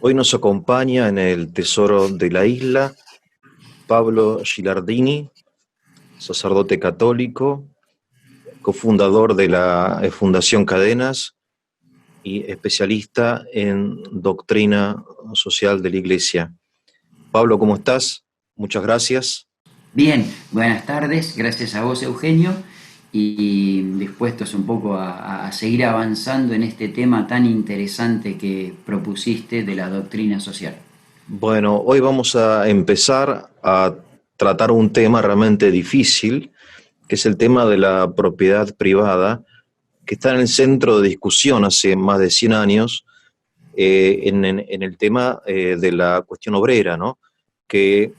Hoy nos acompaña en el Tesoro de la Isla Pablo Gilardini, sacerdote católico, cofundador de la Fundación Cadenas y especialista en doctrina social de la Iglesia. Pablo, ¿cómo estás? Muchas gracias. Bien, buenas tardes, gracias a vos Eugenio y dispuestos un poco a seguir avanzando en este tema tan interesante que propusiste de la doctrina social. Bueno, hoy vamos a empezar a tratar un tema realmente difícil, que es el tema de la propiedad privada, que está en el centro de discusión hace más de 100 años en el tema de la cuestión obrera, ¿no? Que,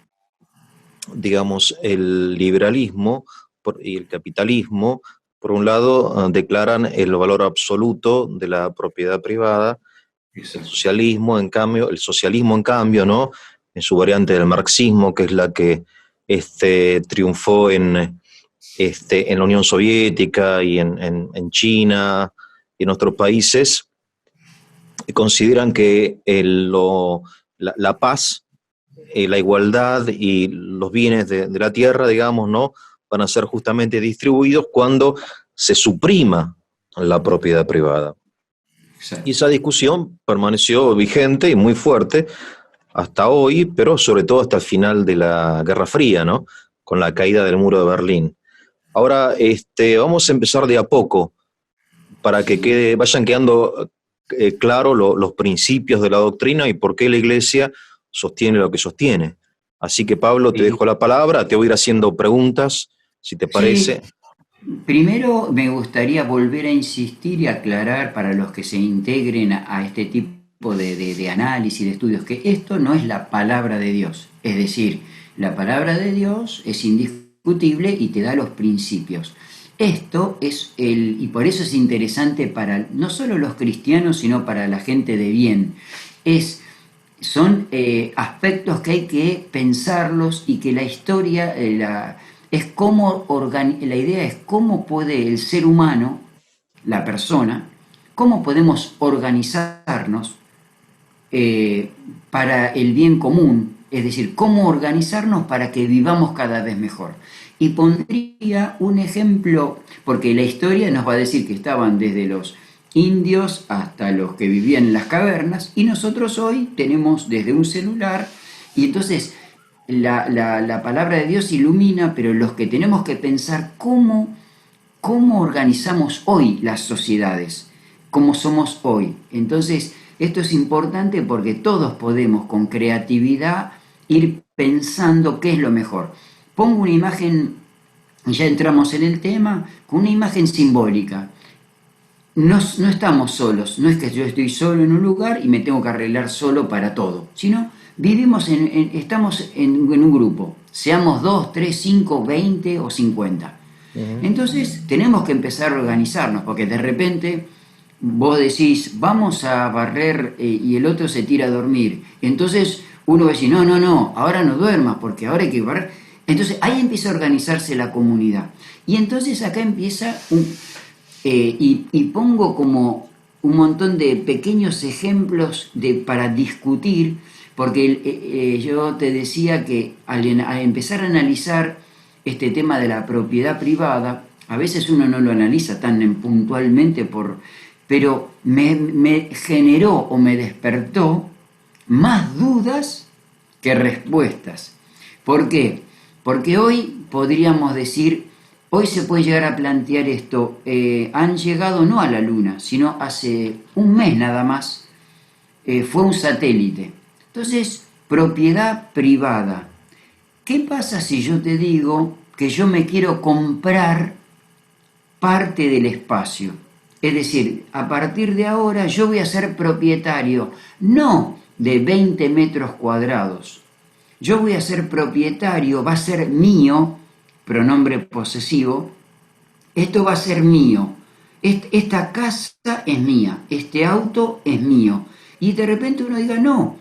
digamos, el liberalismo y el capitalismo, por un lado, declaran el valor absoluto de la propiedad privada. Exacto. El socialismo, en cambio, ¿no? En su variante del marxismo, que es la que triunfó en la Unión Soviética y en China y en otros países, consideran que la paz, la igualdad y los bienes de la tierra, digamos, ¿no? Van a ser justamente distribuidos cuando se suprima la propiedad privada. Y Exacto. esa discusión permaneció vigente y muy fuerte hasta hoy, pero sobre todo hasta el final de la Guerra Fría, ¿no? Con la caída del muro de Berlín. Ahora, vamos a empezar de a poco para que Sí. vayan quedando claros los principios de la doctrina y por qué la Iglesia sostiene lo que sostiene. Así que, Pablo, te Sí. dejo la palabra, te voy a ir haciendo preguntas, si te Sí, parece. primero me gustaría volver a insistir y aclarar para los que se integren a este tipo de análisis, de estudios, que esto no es la palabra de Dios. Es decir, la palabra de Dios es indiscutible y te da los principios. Esto es y por eso es interesante para no solo los cristianos, sino para la gente de bien. Son aspectos que hay que pensarlos y que la historia, la idea es cómo puede el ser humano, la persona, cómo podemos organizarnos para el bien común, es decir, cómo organizarnos para que vivamos cada vez mejor. Y pondría un ejemplo, porque la historia nos va a decir que estaban desde los indios hasta los que vivían en las cavernas, y nosotros hoy tenemos desde un celular, y entonces la palabra de Dios ilumina, pero los que tenemos que pensar cómo organizamos hoy las sociedades, cómo somos hoy. Entonces, esto es importante porque todos podemos con creatividad ir pensando qué es lo mejor. Pongo una imagen, ya entramos en el tema, con una imagen simbólica. No estamos solos, no es que yo estoy solo en un lugar y me tengo que arreglar solo para todo, sino estamos en un grupo, seamos 2, 3, 5, 20 o 50. Ujú. Entonces tenemos que empezar a organizarnos, porque de repente vos decís, vamos a barrer y el otro se tira a dormir. Entonces uno va a decir, no, no, no, ahora no duermas, porque ahora hay que barrer. Entonces ahí empieza a organizarse la comunidad. Y entonces acá empieza y pongo como un montón de pequeños ejemplos para discutir, porque yo te decía que al empezar a analizar este tema de la propiedad privada, a veces uno no lo analiza tan puntualmente, pero me generó o me despertó más dudas que respuestas. ¿Por qué? Porque hoy podríamos decir, hoy se puede llegar a plantear esto, han llegado no a la Luna, sino hace un mes nada más, fue un satélite. Entonces, propiedad privada. ¿Qué pasa si yo te digo que yo me quiero comprar parte del espacio? Es decir, a partir de ahora yo voy a ser propietario no de 20 metros cuadrados. Yo voy a ser propietario, va a ser mío, pronombre posesivo, esto va a ser mío. Esta casa es mía, este auto es mío. Y de repente uno diga, no,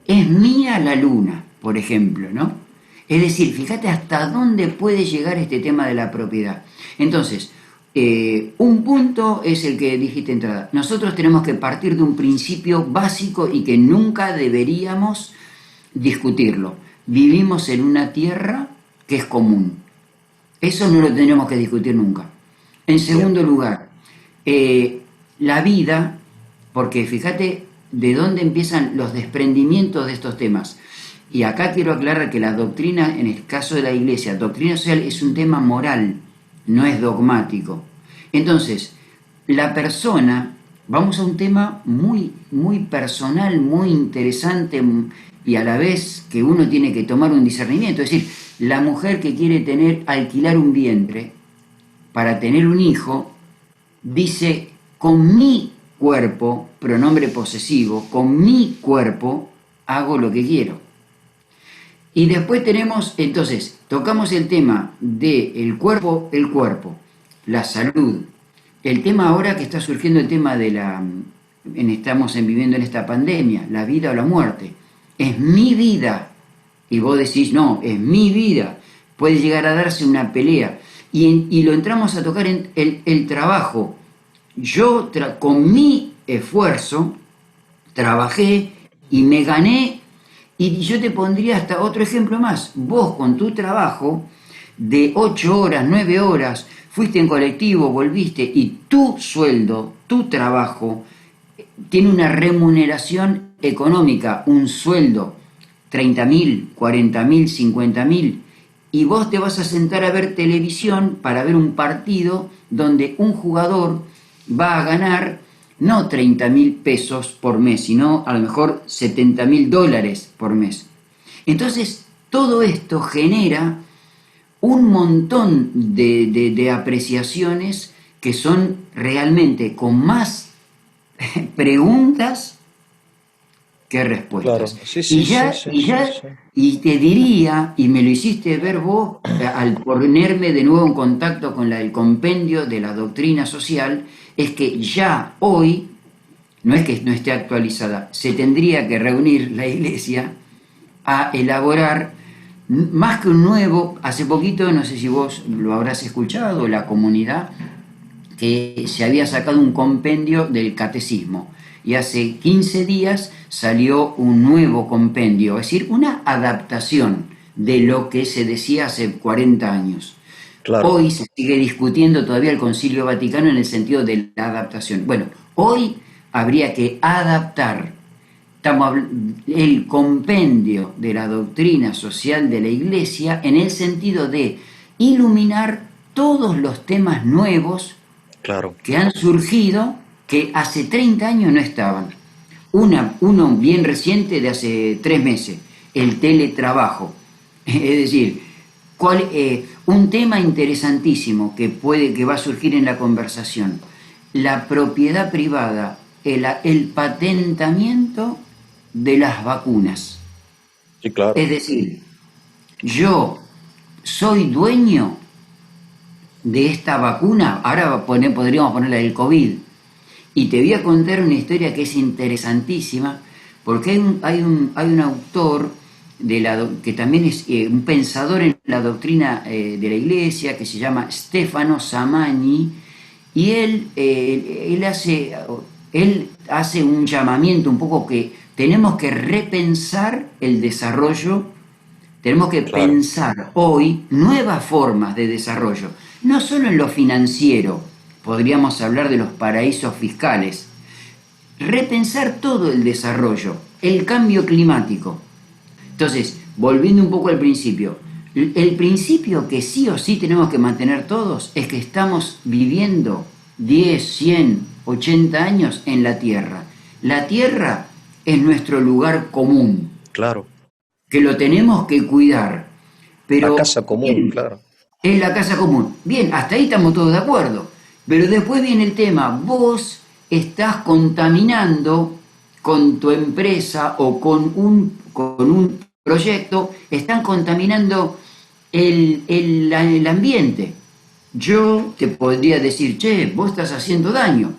es mía la luna, por ejemplo, ¿no? Es decir, fíjate hasta dónde puede llegar este tema de la propiedad. Entonces, Un punto es el que dijiste de entrada. Nosotros tenemos que partir de un principio básico y que nunca deberíamos discutirlo. Vivimos en una tierra que es común. Eso no lo tenemos que discutir nunca. En Bien, segundo lugar, la vida, porque fíjate de dónde empiezan los desprendimientos de estos temas. Y acá quiero aclarar que la doctrina, en el caso de la Iglesia, doctrina social es un tema moral, no es dogmático. Entonces, la persona, vamos a un tema muy, muy personal, muy interesante y a la vez que uno tiene que tomar un discernimiento. Es decir, la mujer que quiere alquilar un vientre para tener un hijo, dice, con mi cuerpo, pronombre posesivo, con mi cuerpo hago lo que quiero. Y después tenemos, entonces, tocamos el tema del cuerpo, la salud. El tema ahora que está surgiendo, el tema de estamos viviendo en esta pandemia, la vida o la muerte. Es mi vida. Y vos decís, no, es mi vida. Puede llegar a darse una pelea. Y lo entramos a tocar en el trabajo. Yo, con mi esfuerzo, trabajé y me gané. Y yo te pondría hasta otro ejemplo más. Vos con tu trabajo de 8 horas, 9 horas, fuiste en colectivo, volviste y tu sueldo, tu trabajo, tiene una remuneración económica, un sueldo, 30.000, 40.000, 50.000, y vos te vas a sentar a ver televisión para ver un partido donde un jugador va a ganar no 30.000 pesos por mes, sino a lo mejor 70.000 dólares por mes. Entonces, todo esto genera un montón de apreciaciones que son realmente con más preguntas que claro. respuestas. Sí, Y sí, sí, ya, sí, y sí, ya, sí. y te diría, y me lo hiciste ver vos, al ponerme de nuevo en contacto con el compendio de la doctrina social, es que ya hoy, no es que no esté actualizada, se tendría que reunir la Iglesia a elaborar más que un nuevo, hace poquito, no sé si vos lo habrás escuchado, la comunidad, que se había sacado un compendio del catecismo y hace 15 días salió un nuevo compendio, es decir, una adaptación de lo que se decía hace 40 años. Claro, Hoy se sigue discutiendo todavía el Concilio Vaticano en el sentido de la adaptación. Bueno, hoy habría que adaptar el compendio de la doctrina social de la Iglesia en el sentido de iluminar todos los temas nuevos claro, que han surgido que hace 30 años no estaban. Uno bien reciente de hace 3 meses, el teletrabajo. Es decir, un tema interesantísimo que va a surgir en la conversación, la propiedad privada, el patentamiento de las vacunas. sí, claro. Es decir, yo soy dueño de esta vacuna, ahora podríamos ponerla del COVID, y te voy a contar una historia que es interesantísima, porque hay un autor que también es un pensador en la doctrina de la Iglesia, que se llama Stefano Samani, y él hace un llamamiento un poco que tenemos que repensar el desarrollo, tenemos que Claro, pensar hoy nuevas formas de desarrollo, no solo en lo financiero, podríamos hablar de los paraísos fiscales, repensar todo el desarrollo, el cambio climático. Entonces, volviendo un poco al principio, el principio que sí o sí tenemos que mantener todos es que estamos viviendo 10, 100, 80 años en la Tierra. La Tierra es nuestro lugar común, claro. que lo tenemos que cuidar. La Pero, casa común, bien, claro. es la casa común. Bien, hasta ahí estamos todos de acuerdo. Pero después viene el tema, vos estás contaminando con tu empresa o con un proyecto, están contaminando el ambiente. Yo te podría decir, che, vos estás haciendo daño.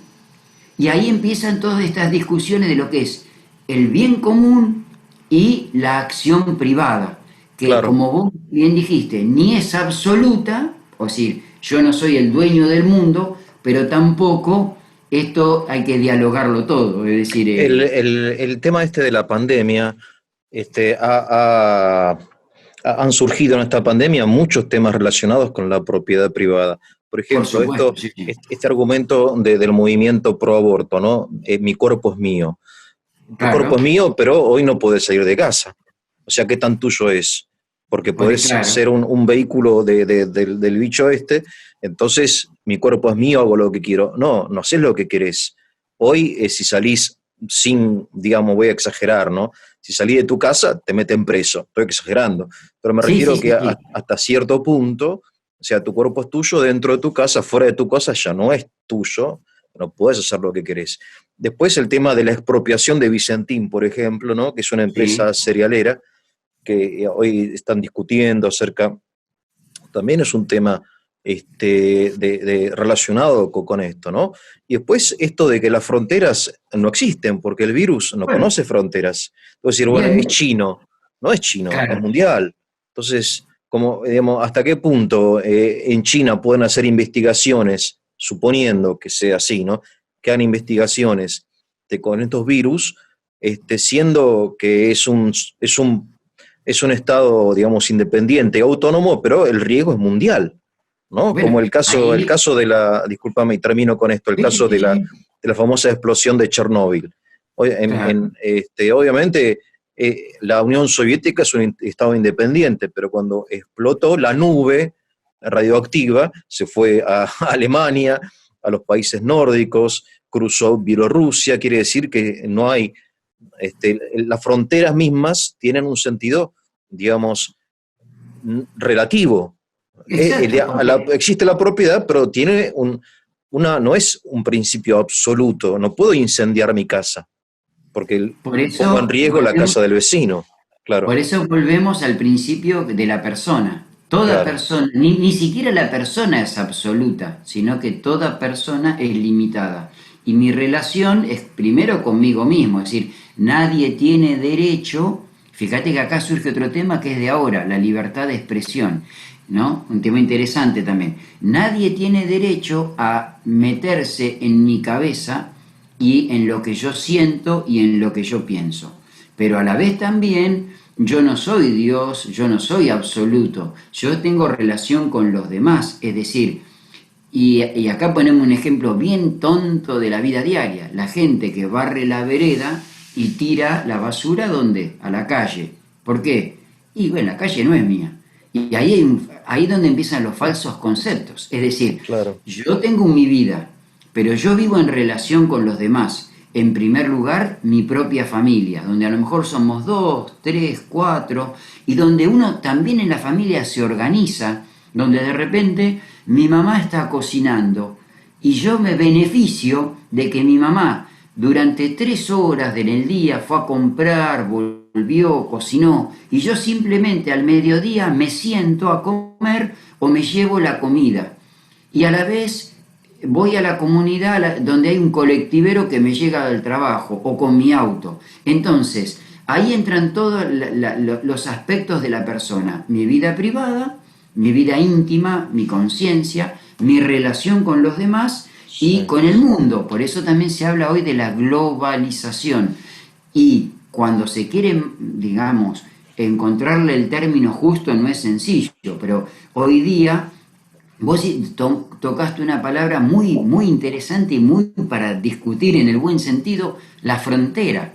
Y ahí empiezan todas estas discusiones de lo que es el bien común y la acción privada, que Claro, como vos bien dijiste, ni es absoluta, o decir, yo no soy el dueño del mundo, pero tampoco esto hay que dialogarlo todo, es decir, El tema este de la pandemia, este, han surgido en esta pandemia muchos temas relacionados con la propiedad privada. Por por ejemplo, supuesto, sí, sí, este argumento del movimiento pro aborto, ¿no? Mi cuerpo es mío. Tu cuerpo es claro, mío, pero hoy no puedes salir de casa. O sea, ¿qué tan tuyo es? Porque podés claro, ser un vehículo del bicho este, entonces mi cuerpo es mío, hago lo que quiero. No, no sé lo que querés. Hoy, si salís sin, digamos, voy a exagerar, ¿no? Si salís de tu casa, te meten preso. Estoy exagerando. Pero me sí, sí, refiero sí, que sí, hasta cierto punto, o sea, tu cuerpo es tuyo dentro de tu casa, fuera de tu casa ya no es tuyo, no puedes hacer lo que querés. Después el tema de la expropiación de Vicentín, por ejemplo, ¿no? Que es una sí, empresa cerealera que hoy están discutiendo acerca, también es un tema relacionado con esto, ¿no? Y después esto de que las fronteras no existen, porque el virus no bueno, conoce fronteras. Puedo decir, bueno, es bien, chino, no es chino, es claro, mundial. Entonces, como, digamos, ¿hasta qué punto en China pueden hacer investigaciones, suponiendo que sea así, ¿no? Que hagan investigaciones con estos virus, siendo que es un estado, digamos, independiente, autónomo, pero el riesgo es mundial, ¿no? Como bueno, el ahí, caso de la, discúlpame y termino con esto, el sí, sí, caso sí, sí, de la famosa explosión de Chernóbil. claro, Obviamente, la Unión Soviética es un estado independiente, pero cuando explotó la nube radioactiva, se fue a Alemania, a los países nórdicos, cruzó Bielorrusia, quiere decir que no hay, las fronteras mismas tienen un sentido, digamos, relativo. exacto, porque Existe la propiedad, pero tiene no es un principio absoluto. No puedo incendiar mi casa, porque por pongo en eso riesgo la volvemos, casa del vecino. Claro, por eso volvemos al principio de la persona. Toda claro, persona, ni siquiera la persona es absoluta, sino que toda persona es limitada. Y mi relación es primero conmigo mismo, es decir, nadie tiene derecho, fíjate que acá surge otro tema que es de ahora, la libertad de expresión, ¿no? Un tema interesante también. Nadie tiene derecho a meterse en mi cabeza y en lo que yo siento y en lo que yo pienso. Pero a la vez también yo no soy Dios, yo no soy absoluto, yo tengo relación con los demás, es decir, y acá ponemos un ejemplo bien tonto de la vida diaria, la gente que barre la vereda y tira la basura ¿dónde? A la calle. ¿Por qué? Y bueno, la calle no es mía. Y ahí es donde empiezan los falsos conceptos. Es decir, claro. yo tengo mi vida, pero yo vivo en relación con los demás. En primer lugar, mi propia familia, donde a lo mejor somos dos, tres, cuatro, y donde uno también en la familia se organiza, donde de repente mi mamá está cocinando y yo me beneficio de que mi mamá durante 3 horas del día fue a comprar, volvió, cocinó, y yo simplemente al mediodía me siento a comer o me llevo la comida. Y a la vez voy a la comunidad donde hay un colectivero que me llega del trabajo o con mi auto. Entonces, ahí entran todos los aspectos de la persona, mi vida privada, mi vida íntima, mi conciencia, mi relación con los demás y Sí. con el mundo. Por eso también se habla hoy de la globalización. Y cuando se quiere, digamos, encontrarle el término justo no es sencillo, pero hoy día vos tocaste una palabra muy, muy interesante y muy para discutir en el buen sentido, la frontera.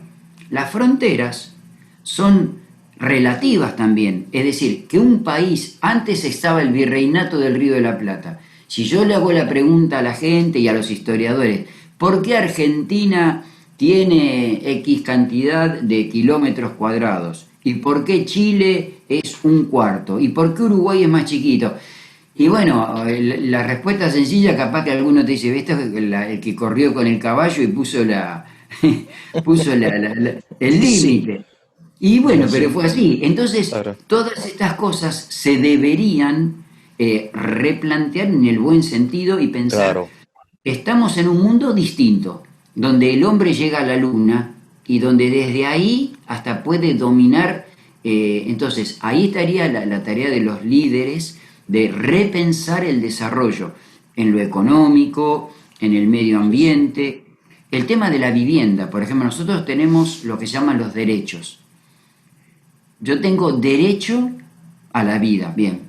Las fronteras son relativas también, es decir, que un país, antes estaba el virreinato del Río de la Plata. Si yo le hago la pregunta a la gente y a los historiadores, ¿por qué Argentina tiene X cantidad de kilómetros cuadrados? ¿Y por qué Chile es un cuarto? ¿Y por qué Uruguay es más chiquito? Y bueno, la respuesta sencilla, capaz que alguno te dice, ¿viste? El que corrió con el caballo y puso puso el Sí, límite. Y bueno, pero sí, fue así. Entonces, claro, todas estas cosas se deberían replantear en el buen sentido y pensar, claro. estamos en un mundo distinto, donde el hombre llega a la luna y donde desde ahí hasta puede dominar. Entonces, ahí estaría la tarea de los líderes de repensar el desarrollo en lo económico, en el medio ambiente. El tema de la vivienda, por ejemplo, nosotros tenemos lo que se llaman los derechos. Yo tengo derecho a la vida, bien,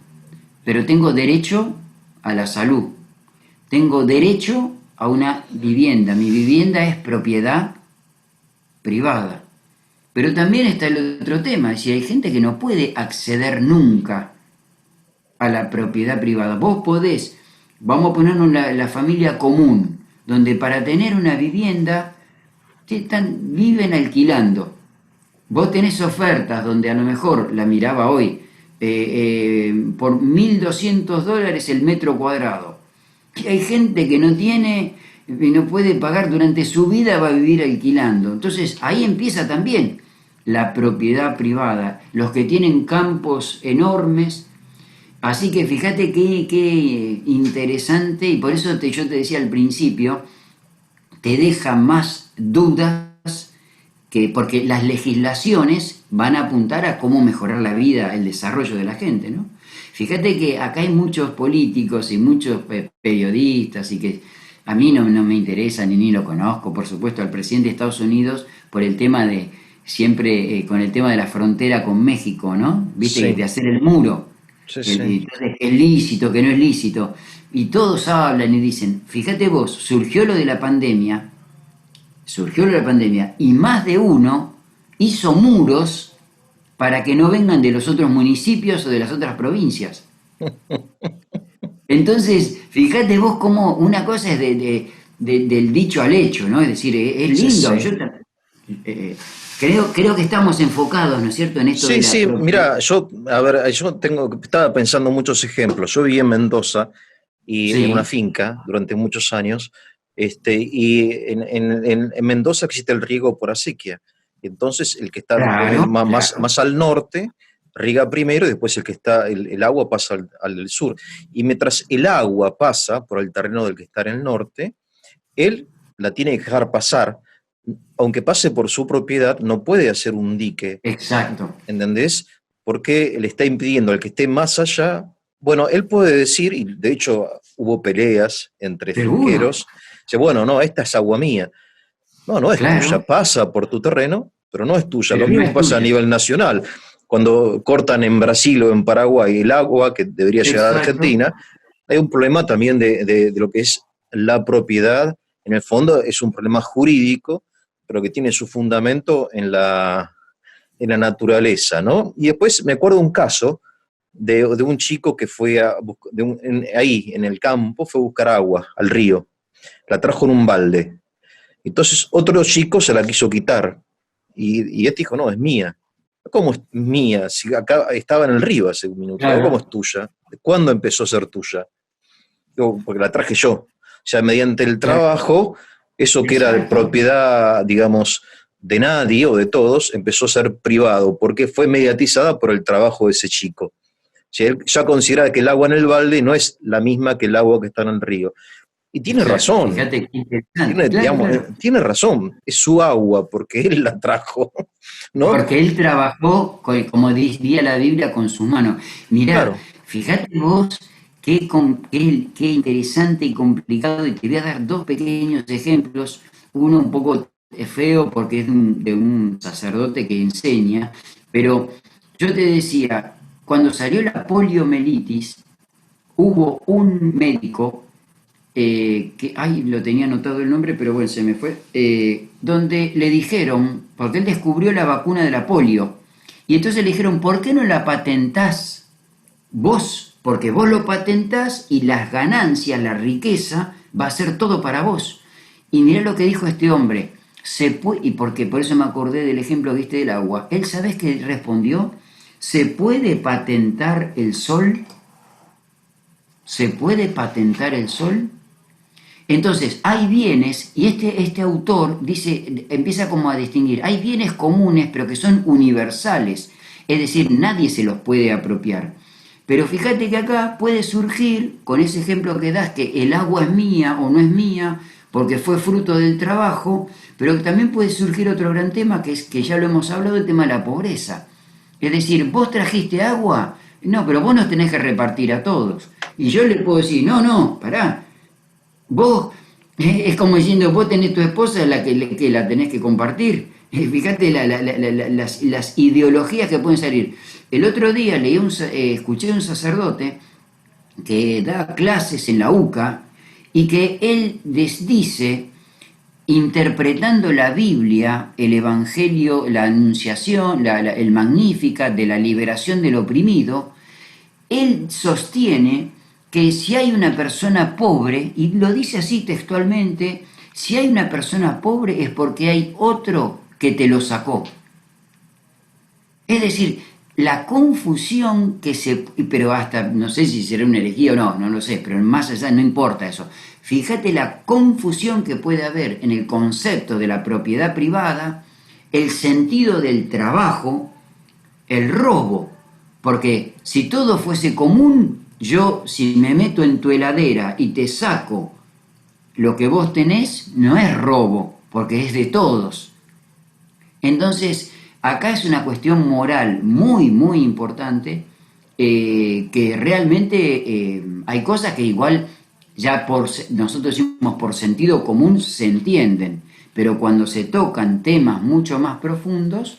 pero tengo derecho a la salud. Tengo derecho a una vivienda. Mi vivienda es propiedad privada. Pero también está el otro tema, es decir, hay gente que no puede acceder nunca a la propiedad privada. Vos podés, vamos a ponernos la familia común, donde para tener una vivienda viven alquilando. Vos tenés ofertas donde a lo mejor, la miraba hoy, por $1.200 el metro cuadrado. Y hay gente que no tiene, no puede pagar durante su vida, va a vivir alquilando. Entonces ahí empieza también la propiedad privada, los que tienen campos enormes. Así que fíjate qué interesante, y por eso yo te decía al principio, te deja más dudas porque las legislaciones van a apuntar a cómo mejorar la vida, el desarrollo de la gente, ¿no? Fíjate que acá hay muchos políticos y muchos periodistas, y que a mí no me interesa ni lo conozco, por supuesto, al presidente de Estados Unidos por el tema de, siempre con el tema de la frontera con México, ¿no? Viste, Sí, de hacer el muro, sí, sí. entonces, que es lícito, que no es lícito, y todos hablan y dicen, fíjate vos, surgió lo de la pandemia, y más de uno hizo muros para que no vengan de los otros municipios o de las otras provincias. Entonces, fíjate vos cómo una cosa es del dicho al hecho, ¿no? Es decir, es Sí, lindo. sí. Eh, creo que estamos enfocados, ¿no es cierto?, en esto de Sí, la sí, propiedad. mira, estaba pensando muchos ejemplos. Yo viví en Mendoza y en una Sí, finca durante muchos años, y en Mendoza existe el riego por acequia. Entonces, el que está claro, claro. más al norte riega primero y después el agua pasa al sur. Y mientras el agua pasa por el terreno del que está en el norte, él la tiene que dejar pasar. Aunque pase por su propiedad, no puede hacer un dique. Exacto. ¿Entendés? Porque le está impidiendo al que esté más allá. Bueno, él puede decir, y de hecho hubo peleas entre Seguro, finqueros, dice, bueno, no, esta es agua mía. No, no es tuya, claro, pasa por tu terreno, pero no es tuya. Lo pero no mismo es pasa a tuya. nivel nacional. Cuando cortan en Brasil o en Paraguay el agua que debería llegar a Exacto. Argentina, hay un problema también de lo que es la propiedad. En el fondo es un problema jurídico, pero que tiene su fundamento en la naturaleza, ¿no? Y después me acuerdo un caso de un chico que fue ahí, en el campo, fue a buscar agua al río, la trajo en un balde. Entonces otro chico se la quiso quitar y este dijo, no, es mía. ¿Cómo es mía? Si acá estaba en el río hace un minuto, ¿cómo Claro, es tuya? ¿Cuándo empezó a ser tuya? Digo, porque la traje yo. O sea, mediante el claro, trabajo, eso que era de exacto. propiedad, digamos, de nadie o de todos, empezó a ser privado, porque fue mediatizada por el trabajo de ese chico. O sea, él ya considera que el agua en el balde no es la misma que el agua que está en el río. Y tiene Exacto. razón, Fíjate qué interesante. Claro, digamos, claro. tiene razón, es su agua, porque él la trajo, ¿no? Porque él trabajó, como diría la Biblia, con sus manos. Mirá, Claro, fíjate vos qué interesante y complicado, y te voy a dar dos pequeños ejemplos. Uno un poco feo porque es de un sacerdote que enseña, pero yo te decía, cuando salió la poliomielitis, hubo un médico ay, lo tenía anotado el nombre, pero bueno, se me fue, donde le dijeron, porque él descubrió la vacuna de la polio, y entonces le dijeron, ¿por qué no la patentás vos? Porque vos lo patentás y las ganancias, la riqueza, va a ser todo para vos. Y mirá lo que dijo este hombre, y porque por eso me acordé del ejemplo, viste, del agua. Él, ¿sabés qué respondió? ¿Se puede patentar el sol? ¿Se puede patentar el sol? Entonces, hay bienes, y este autor dice, empieza como a distinguir, hay bienes comunes, pero que son universales, es decir, nadie se los puede apropiar. Pero fíjate que acá puede surgir, con ese ejemplo que das, que el agua es mía o no es mía, porque fue fruto del trabajo, pero también puede surgir otro gran tema, que es que ya lo hemos hablado, el tema de la pobreza. Es decir, vos trajiste agua, no, pero vos nos tenés que repartir a todos. Y yo le puedo decir, no, no, pará, vos, es como diciendo, vos tenés tu esposa la que la tenés que compartir. Fíjate las ideologías que pueden salir. El otro día escuché a un sacerdote que da clases en la UCA y que él les dice, interpretando la Biblia, el Evangelio, la Anunciación, el Magnífica de la liberación del oprimido, él sostiene que si hay una persona pobre, y lo dice así textualmente, si hay una persona pobre es porque hay otro que te lo sacó. Es decir, la confusión que pero hasta, no sé si será una herejía o no, no lo sé, pero más allá no importa eso. Fíjate la confusión que puede haber en el concepto de la propiedad privada, el sentido del trabajo, el robo. Porque si todo fuese común, yo si me meto en tu heladera y te saco lo que vos tenés, no es robo, porque es de todos. Entonces, acá es una cuestión moral muy, muy importante, que realmente hay cosas que igual ya nosotros decimos por sentido común se entienden, pero cuando se tocan temas mucho más profundos,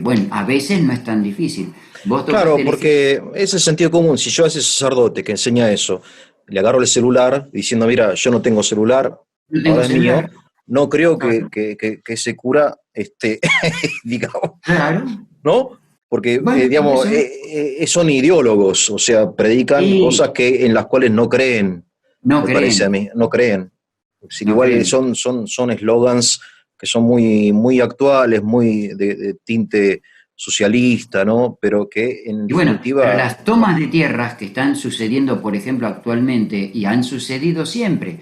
bueno, a veces no es tan difícil. Vos tocaste Claro, el ejemplo, porque es el sentido común. Si yo a ese sacerdote que enseña eso, le agarro el celular diciendo, mira, yo no tengo celular, no tengo ahora es mío, celular. no creo Claro, que ese cura, digamos, claro. ¿no? Porque, Bueno, por digamos, eso. son ideólogos, o sea, predican cosas Y en las cuales no creen, no me parece a creen, mí, no creen. Sin no igual creen. son eslogans que son muy, muy actuales, muy de tinte socialista, ¿no? Pero que en Y bueno, pero definitiva, las tomas de tierras que están sucediendo, por ejemplo, actualmente, y han sucedido siempre,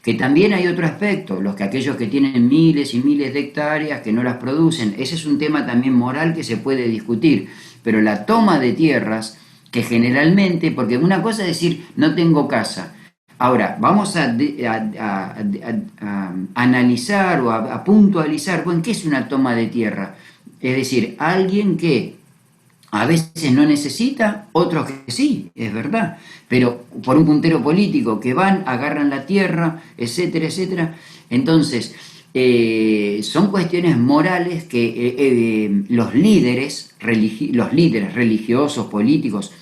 que también hay otro aspecto, aquellos que tienen miles y miles de hectáreas que no las producen, ese es un tema también moral que se puede discutir, pero la toma de tierras, que generalmente, porque una cosa es decir, no tengo casa, ahora vamos a analizar o a puntualizar, bueno, ¿qué es una toma de tierra? Es decir, alguien que a veces no necesita, otros que sí, es verdad, pero por un puntero político que van, agarran la tierra, etcétera, etcétera. Entonces, son cuestiones morales que los líderes religiosos, políticos,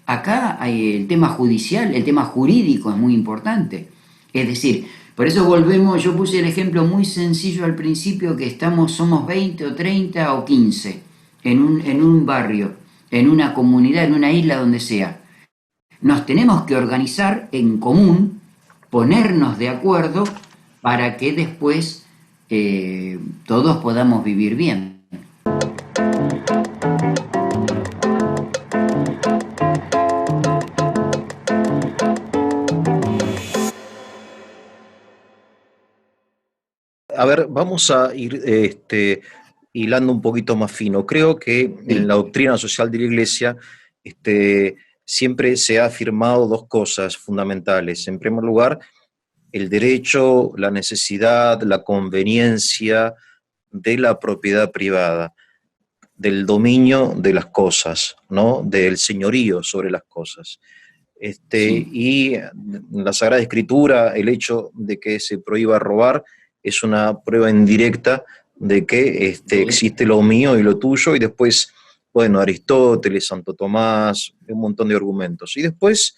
acá hay el tema judicial, el tema jurídico es muy importante. Es decir, por eso volvemos, yo puse el ejemplo muy sencillo al principio que somos 20 o 30 o 15 en un barrio, en una comunidad, en una isla, donde sea. Nos tenemos que organizar en común, ponernos de acuerdo para que después todos podamos vivir bien. a ver, vamos a ir hilando un poquito más fino. Creo que en Sí, la doctrina social de la Iglesia siempre se ha afirmado dos cosas fundamentales. En primer lugar, el derecho, la necesidad, la conveniencia de la propiedad privada, del dominio de las cosas, ¿no? Del señorío sobre las cosas. sí, Y en la Sagrada Escritura, el hecho de que se prohíba robar es una prueba indirecta de que sí. existe lo mío y lo tuyo, y después, bueno, Aristóteles, Santo Tomás, un montón de argumentos. Y después,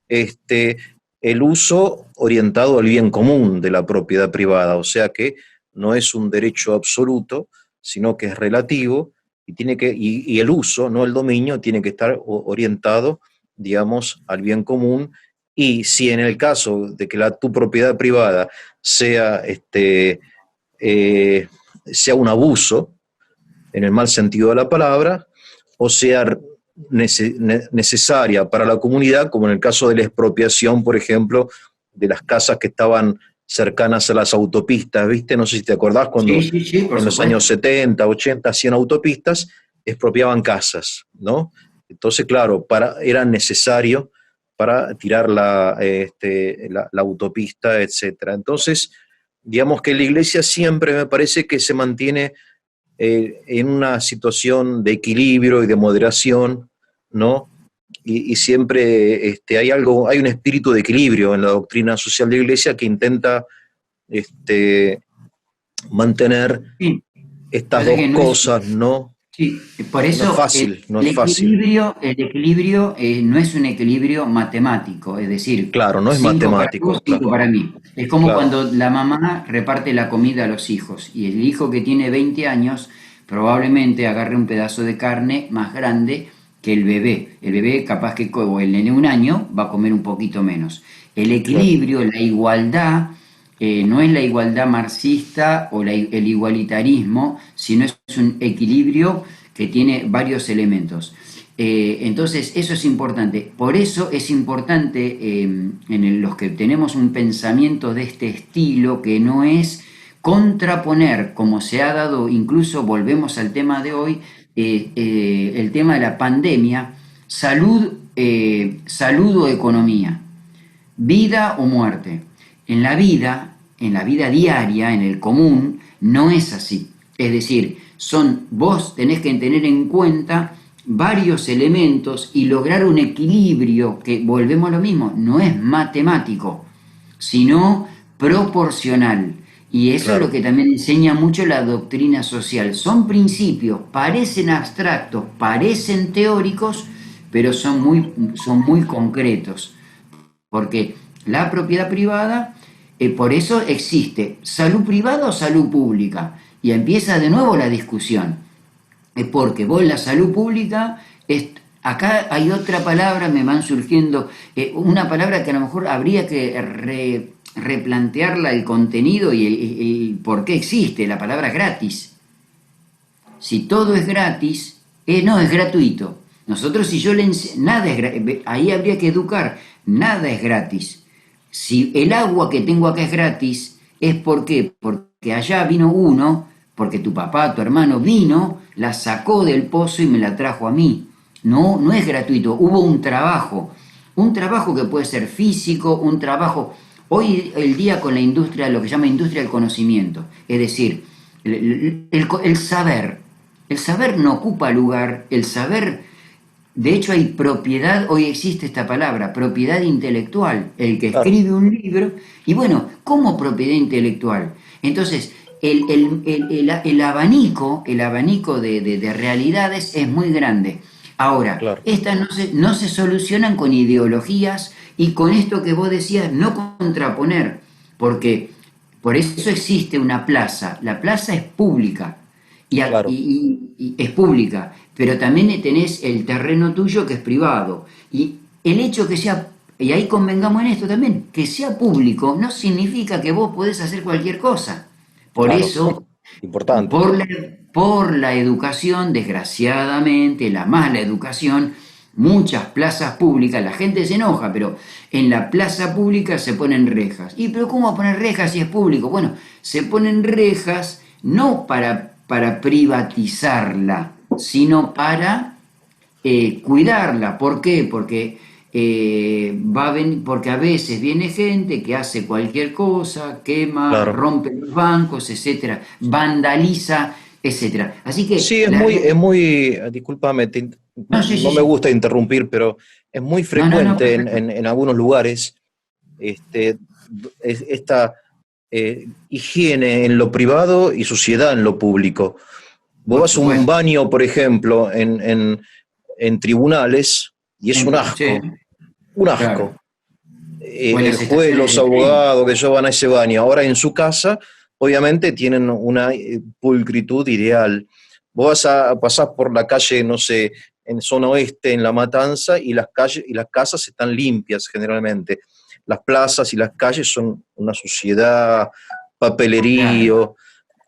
este, el uso orientado al bien común de la propiedad privada, o sea que no es un derecho absoluto, sino que es relativo, y el uso, no el dominio, tiene que estar orientado, digamos, al bien común. Y si en el caso de que tu propiedad privada sea, eh, sea un abuso, en el mal sentido de la palabra, o sea necesaria para la comunidad, como en el caso de la expropiación, por ejemplo, de las casas que estaban cercanas a las autopistas, ¿viste? No sé si te acordás Sí, cuando sí, sí, por en los años supuesto. 70, 80 hacían autopistas, expropiaban casas, ¿no? Entonces, claro, era necesario para tirar la autopista, etcétera. Entonces, digamos que la iglesia siempre me parece que se mantiene en una situación de equilibrio y de moderación, ¿no? y siempre hay un espíritu de equilibrio en la doctrina social de la Iglesia que intenta este, mantener Sí, estas pasa dos que no es. cosas, ¿no? Sí, por No es eso fácil, no es fácil. el equilibrio no es un equilibrio matemático, es decir, Claro, no es 5 para vos, matemático, claro, 5 para mí. Es como claro, cuando la mamá reparte la comida a los hijos y el hijo que tiene 20 años probablemente agarre un pedazo de carne más grande que el bebé. El bebé capaz que, o el nene un año, va a comer un poquito menos. El claro, equilibrio, la igualdad, no es la igualdad marxista o el igualitarismo, sino es un equilibrio que tiene varios elementos. Entonces, eso es importante. Por eso es importante los que tenemos un pensamiento de este estilo, que no es contraponer, como se ha dado, incluso volvemos al tema de hoy, el tema de la pandemia, salud o economía, vida o muerte. En la vida diaria, en el común, no es así. Es decir, vos tenés que tener en cuenta varios elementos y lograr un equilibrio que, volvemos a lo mismo, no es matemático, sino proporcional. Y eso es lo claro, que también enseña mucho la doctrina social. Son principios, parecen abstractos, parecen teóricos, pero son muy concretos. Porque la propiedad privada, por eso existe salud privada o salud pública. Y empieza de nuevo la discusión. Es porque vos la salud pública, acá hay otra palabra, me van surgiendo, una palabra que a lo mejor habría que replantearla el contenido y el por qué existe, la palabra gratis. Si todo es gratis, no es gratuito. Nosotros, si yo le nada es ahí habría que educar, nada es gratis. Si el agua que tengo acá es gratis, ¿es por qué? Porque allá vino uno, porque tu papá, tu hermano vino, la sacó del pozo y me la trajo a mí. No, no es gratuito, hubo un trabajo que puede ser físico, un trabajo, hoy el día con la industria, lo que se llama industria del conocimiento, es decir, el saber. El saber no ocupa lugar, el saber, de hecho hay propiedad, hoy existe esta palabra, propiedad intelectual, el que claro, escribe un libro, y bueno, ¿cómo propiedad intelectual? Entonces, el abanico de realidades es muy grande. Ahora, claro, estas no se solucionan con ideologías y con esto que vos decías, no contraponer, porque por eso existe una plaza. La plaza es pública claro. y es pública, pero también tenés el terreno tuyo que es privado. Y el hecho que sea, y ahí convengamos en esto también, que sea público no significa que vos podés hacer cualquier cosa. Por Claro, eso, importante. por la, por la educación, desgraciadamente, la mala educación, muchas plazas públicas, la gente se enoja, pero en la plaza pública se ponen rejas. ¿Y pero cómo poner rejas si es público? Bueno, se ponen rejas no para privatizarla, sino para cuidarla. ¿Por qué? Porque a veces viene gente que hace cualquier cosa, quema, Claro. rompe los bancos, etcétera, vandaliza, etcétera. Así que Sí, discúlpame, no, sí, sí, no me sí. gusta interrumpir, pero es muy No, no, no, frecuente perfecto. en algunos lugares este, esta higiene en lo privado y suciedad en lo público. Vos Por vas a un supuesto. baño, por ejemplo, en tribunales y es Sí, un claro. asco. O en El las juez, estaciones los de tren. abogados que yo van a ese baño, ahora en su casa, obviamente tienen una pulcritud ideal. Vos vas a pasar por la calle, no sé, en zona oeste, en La Matanza, y las calles y las casas están limpias generalmente. Las plazas y las calles son una suciedad, Claro. papelerío.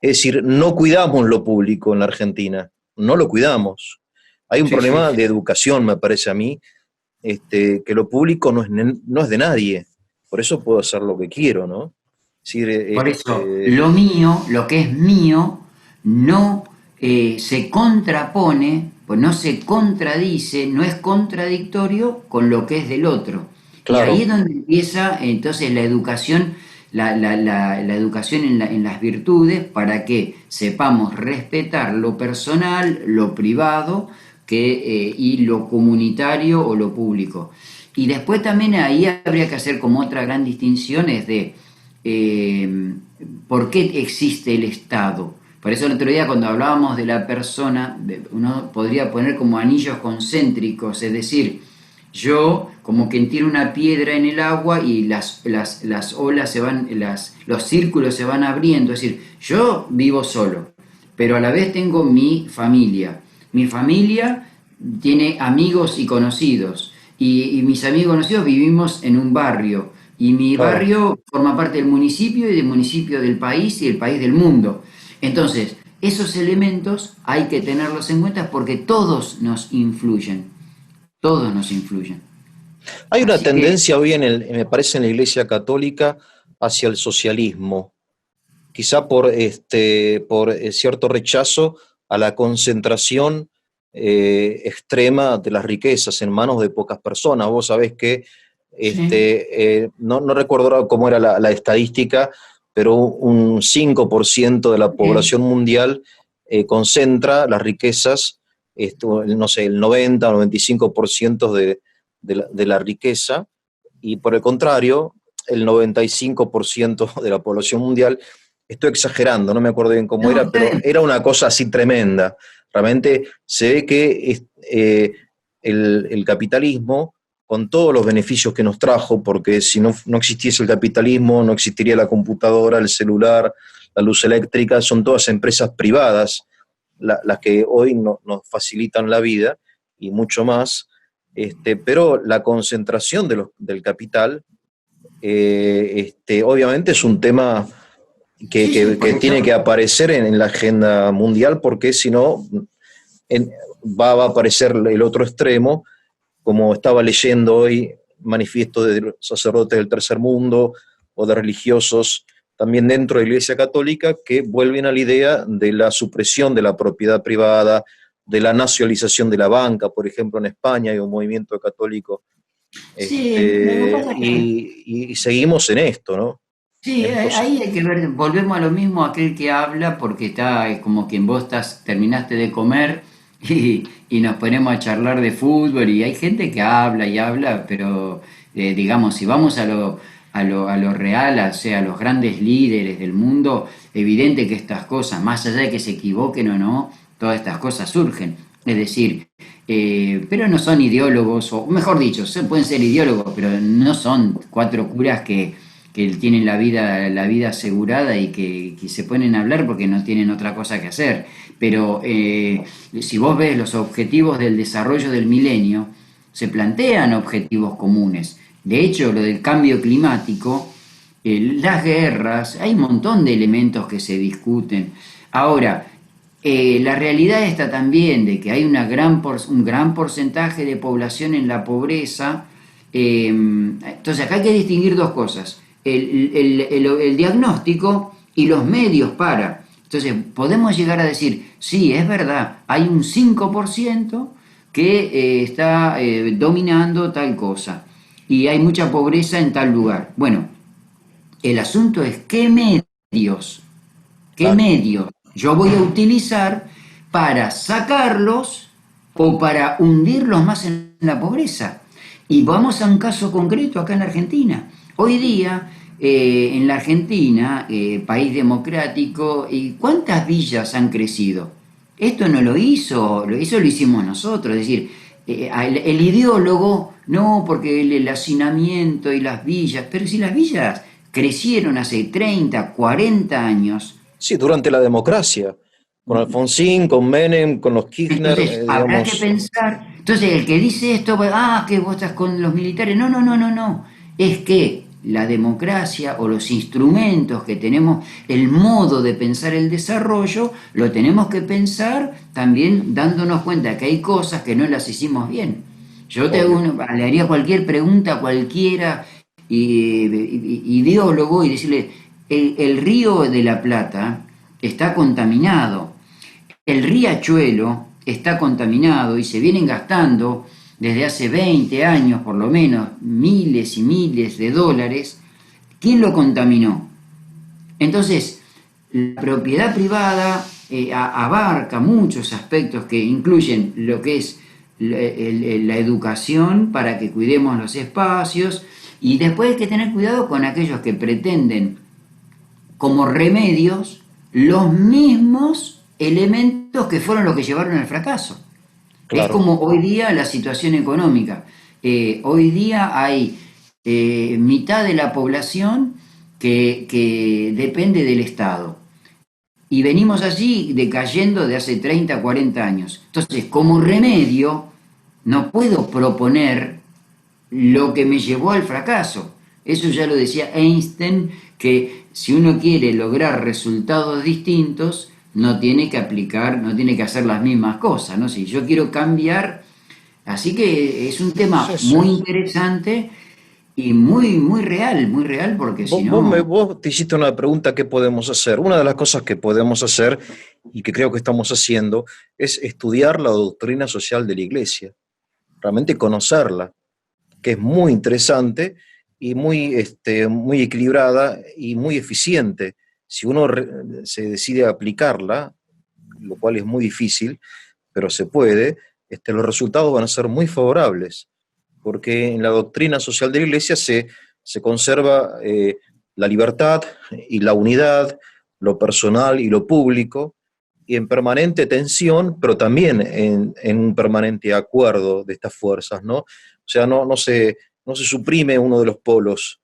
Es decir, no cuidamos lo público en la Argentina, no lo cuidamos. Hay un Sí, sí, problema sí. de educación, me parece a mí, que lo público no es de nadie, por eso puedo hacer lo que quiero, ¿no? Es decir, Por eso, lo mío, lo que es mío, no se contrapone, pues no se contradice, no es contradictorio con lo que es del otro. Y ahí es claro, donde empieza entonces la educación, la educación en las virtudes para que sepamos respetar lo personal, lo privado, y lo comunitario o lo público. Y después también ahí habría que hacer como otra gran distinción es de por qué existe el Estado. Por eso el otro día cuando hablábamos de la persona, uno podría poner como anillos concéntricos, es decir, yo como que tiro una piedra en el agua y las olas se van, los círculos se van abriendo, es decir, yo vivo solo, pero a la vez tengo mi familia. Mi familia tiene amigos y conocidos, y mis amigos y conocidos vivimos en un barrio, y mi Claro. barrio forma parte del municipio y del municipio del país y el país del mundo. Entonces, esos elementos hay que tenerlos en cuenta porque todos nos influyen. Hay una Así que, tendencia hoy, me parece, en la Iglesia Católica hacia el socialismo, quizá por cierto rechazo a la concentración extrema de las riquezas en manos de pocas personas. Vos sabés que, sí, no recuerdo ahora cómo era la estadística, pero un 5% de la sí, población mundial concentra las riquezas, no sé, el 90 o 95% de la riqueza, y por el contrario, el 95% de la población mundial, estoy exagerando, no me acuerdo bien cómo no, era, está pero bien. era una cosa así tremenda. Realmente se ve que el capitalismo, con todos los beneficios que nos trajo, porque si no existiese el capitalismo, no existiría la computadora, el celular, la luz eléctrica, son todas empresas privadas las que hoy nos facilitan la vida y mucho más, pero la concentración del capital, obviamente es un tema Sí, sí, por que tiene que eso. aparecer en la agenda mundial, porque si no va a aparecer el otro extremo, como estaba leyendo hoy, manifiestos de los sacerdotes del tercer mundo o de religiosos también dentro de la Iglesia Católica, que vuelven a la idea de la supresión de la propiedad privada, de la nacionalización de la banca. Por ejemplo, en España hay un movimiento católico, Sí, lo que pasa es que y seguimos en esto, ¿no? sí, En estos, ahí hay que ver, volvemos a lo mismo, aquel que habla, porque está, es como quien vos terminaste de comer y nos ponemos a charlar de fútbol y hay gente que habla y habla, pero digamos, si vamos a lo real, o sea, a los grandes líderes del mundo, evidente que estas cosas, más allá de que se equivoquen o no, todas estas cosas surgen. Es decir, pero no son ideólogos, o mejor dicho, pueden ser ideólogos, pero no son cuatro curas que tienen la vida asegurada y que se ponen a hablar porque no tienen otra cosa que hacer. Pero si vos ves los objetivos del desarrollo del milenio, se plantean objetivos comunes. De hecho, lo del cambio climático, las guerras, hay un montón de elementos que se discuten. Ahora, la realidad está también de que hay un gran porcentaje de población en la pobreza. Entonces, acá hay que distinguir dos cosas: el diagnóstico y los medios para. Entonces, podemos llegar a decir, sí, es verdad, hay un 5% que está dominando tal cosa y hay mucha pobreza en tal lugar. Bueno, el asunto es qué claro. medios yo voy a utilizar para sacarlos o para hundirlos más en la pobreza. Y vamos a un caso concreto acá en la Argentina. Hoy día, en la Argentina, país democrático, ¿y cuántas villas han crecido? Esto no lo hizo, eso lo hicimos nosotros. Es decir, el ideólogo, no, porque el hacinamiento y las villas, pero si las villas crecieron hace 30, 40 años. Sí, durante la democracia, con Alfonsín, con Menem, con los Kirchner, Entonces, habrá que digamos. pensar. Entonces, el que dice esto, que vos estás con los militares. No, no, no, no, no. Es que la democracia o los instrumentos que tenemos, el modo de pensar el desarrollo, lo tenemos que pensar también dándonos cuenta que hay cosas que no las hicimos bien. Yo Obvio. le haría cualquier pregunta a cualquiera ideólogo y decirle, el río de la Plata está contaminado, el riachuelo está contaminado y se vienen gastando desde hace 20 años por lo menos miles y miles de dólares. ¿Quién lo contaminó? Entonces, la propiedad privada abarca muchos aspectos que incluyen lo que es la educación para que cuidemos los espacios, y después hay que tener cuidado con aquellos que pretenden como remedios los mismos elementos que fueron los que llevaron al fracaso. Es Claro, como hoy día la situación económica. Hoy día hay mitad de la población que depende del Estado. Y venimos allí decayendo de hace 30, 40 años. Entonces, como remedio, no puedo proponer lo que me llevó al fracaso. Eso ya lo decía Einstein, que si uno quiere lograr resultados distintos, no tiene que aplicar, no tiene que hacer las mismas cosas, ¿no? Si yo quiero cambiar, así que es un tema sí, sí. muy interesante y muy real, porque si no, Vos te hiciste una pregunta, ¿qué podemos hacer? Una de las cosas que podemos hacer y que creo que estamos haciendo es estudiar la doctrina social de la Iglesia, realmente conocerla, que es muy interesante y muy, muy equilibrada y muy eficiente. Si uno se decide a aplicarla, lo cual es muy difícil, pero se puede, los resultados van a ser muy favorables, porque en la doctrina social de la Iglesia se conserva la libertad y la unidad, lo personal y lo público, y en permanente tensión, pero también en un permanente acuerdo de estas fuerzas, ¿no? O sea, no se suprime uno de los polos,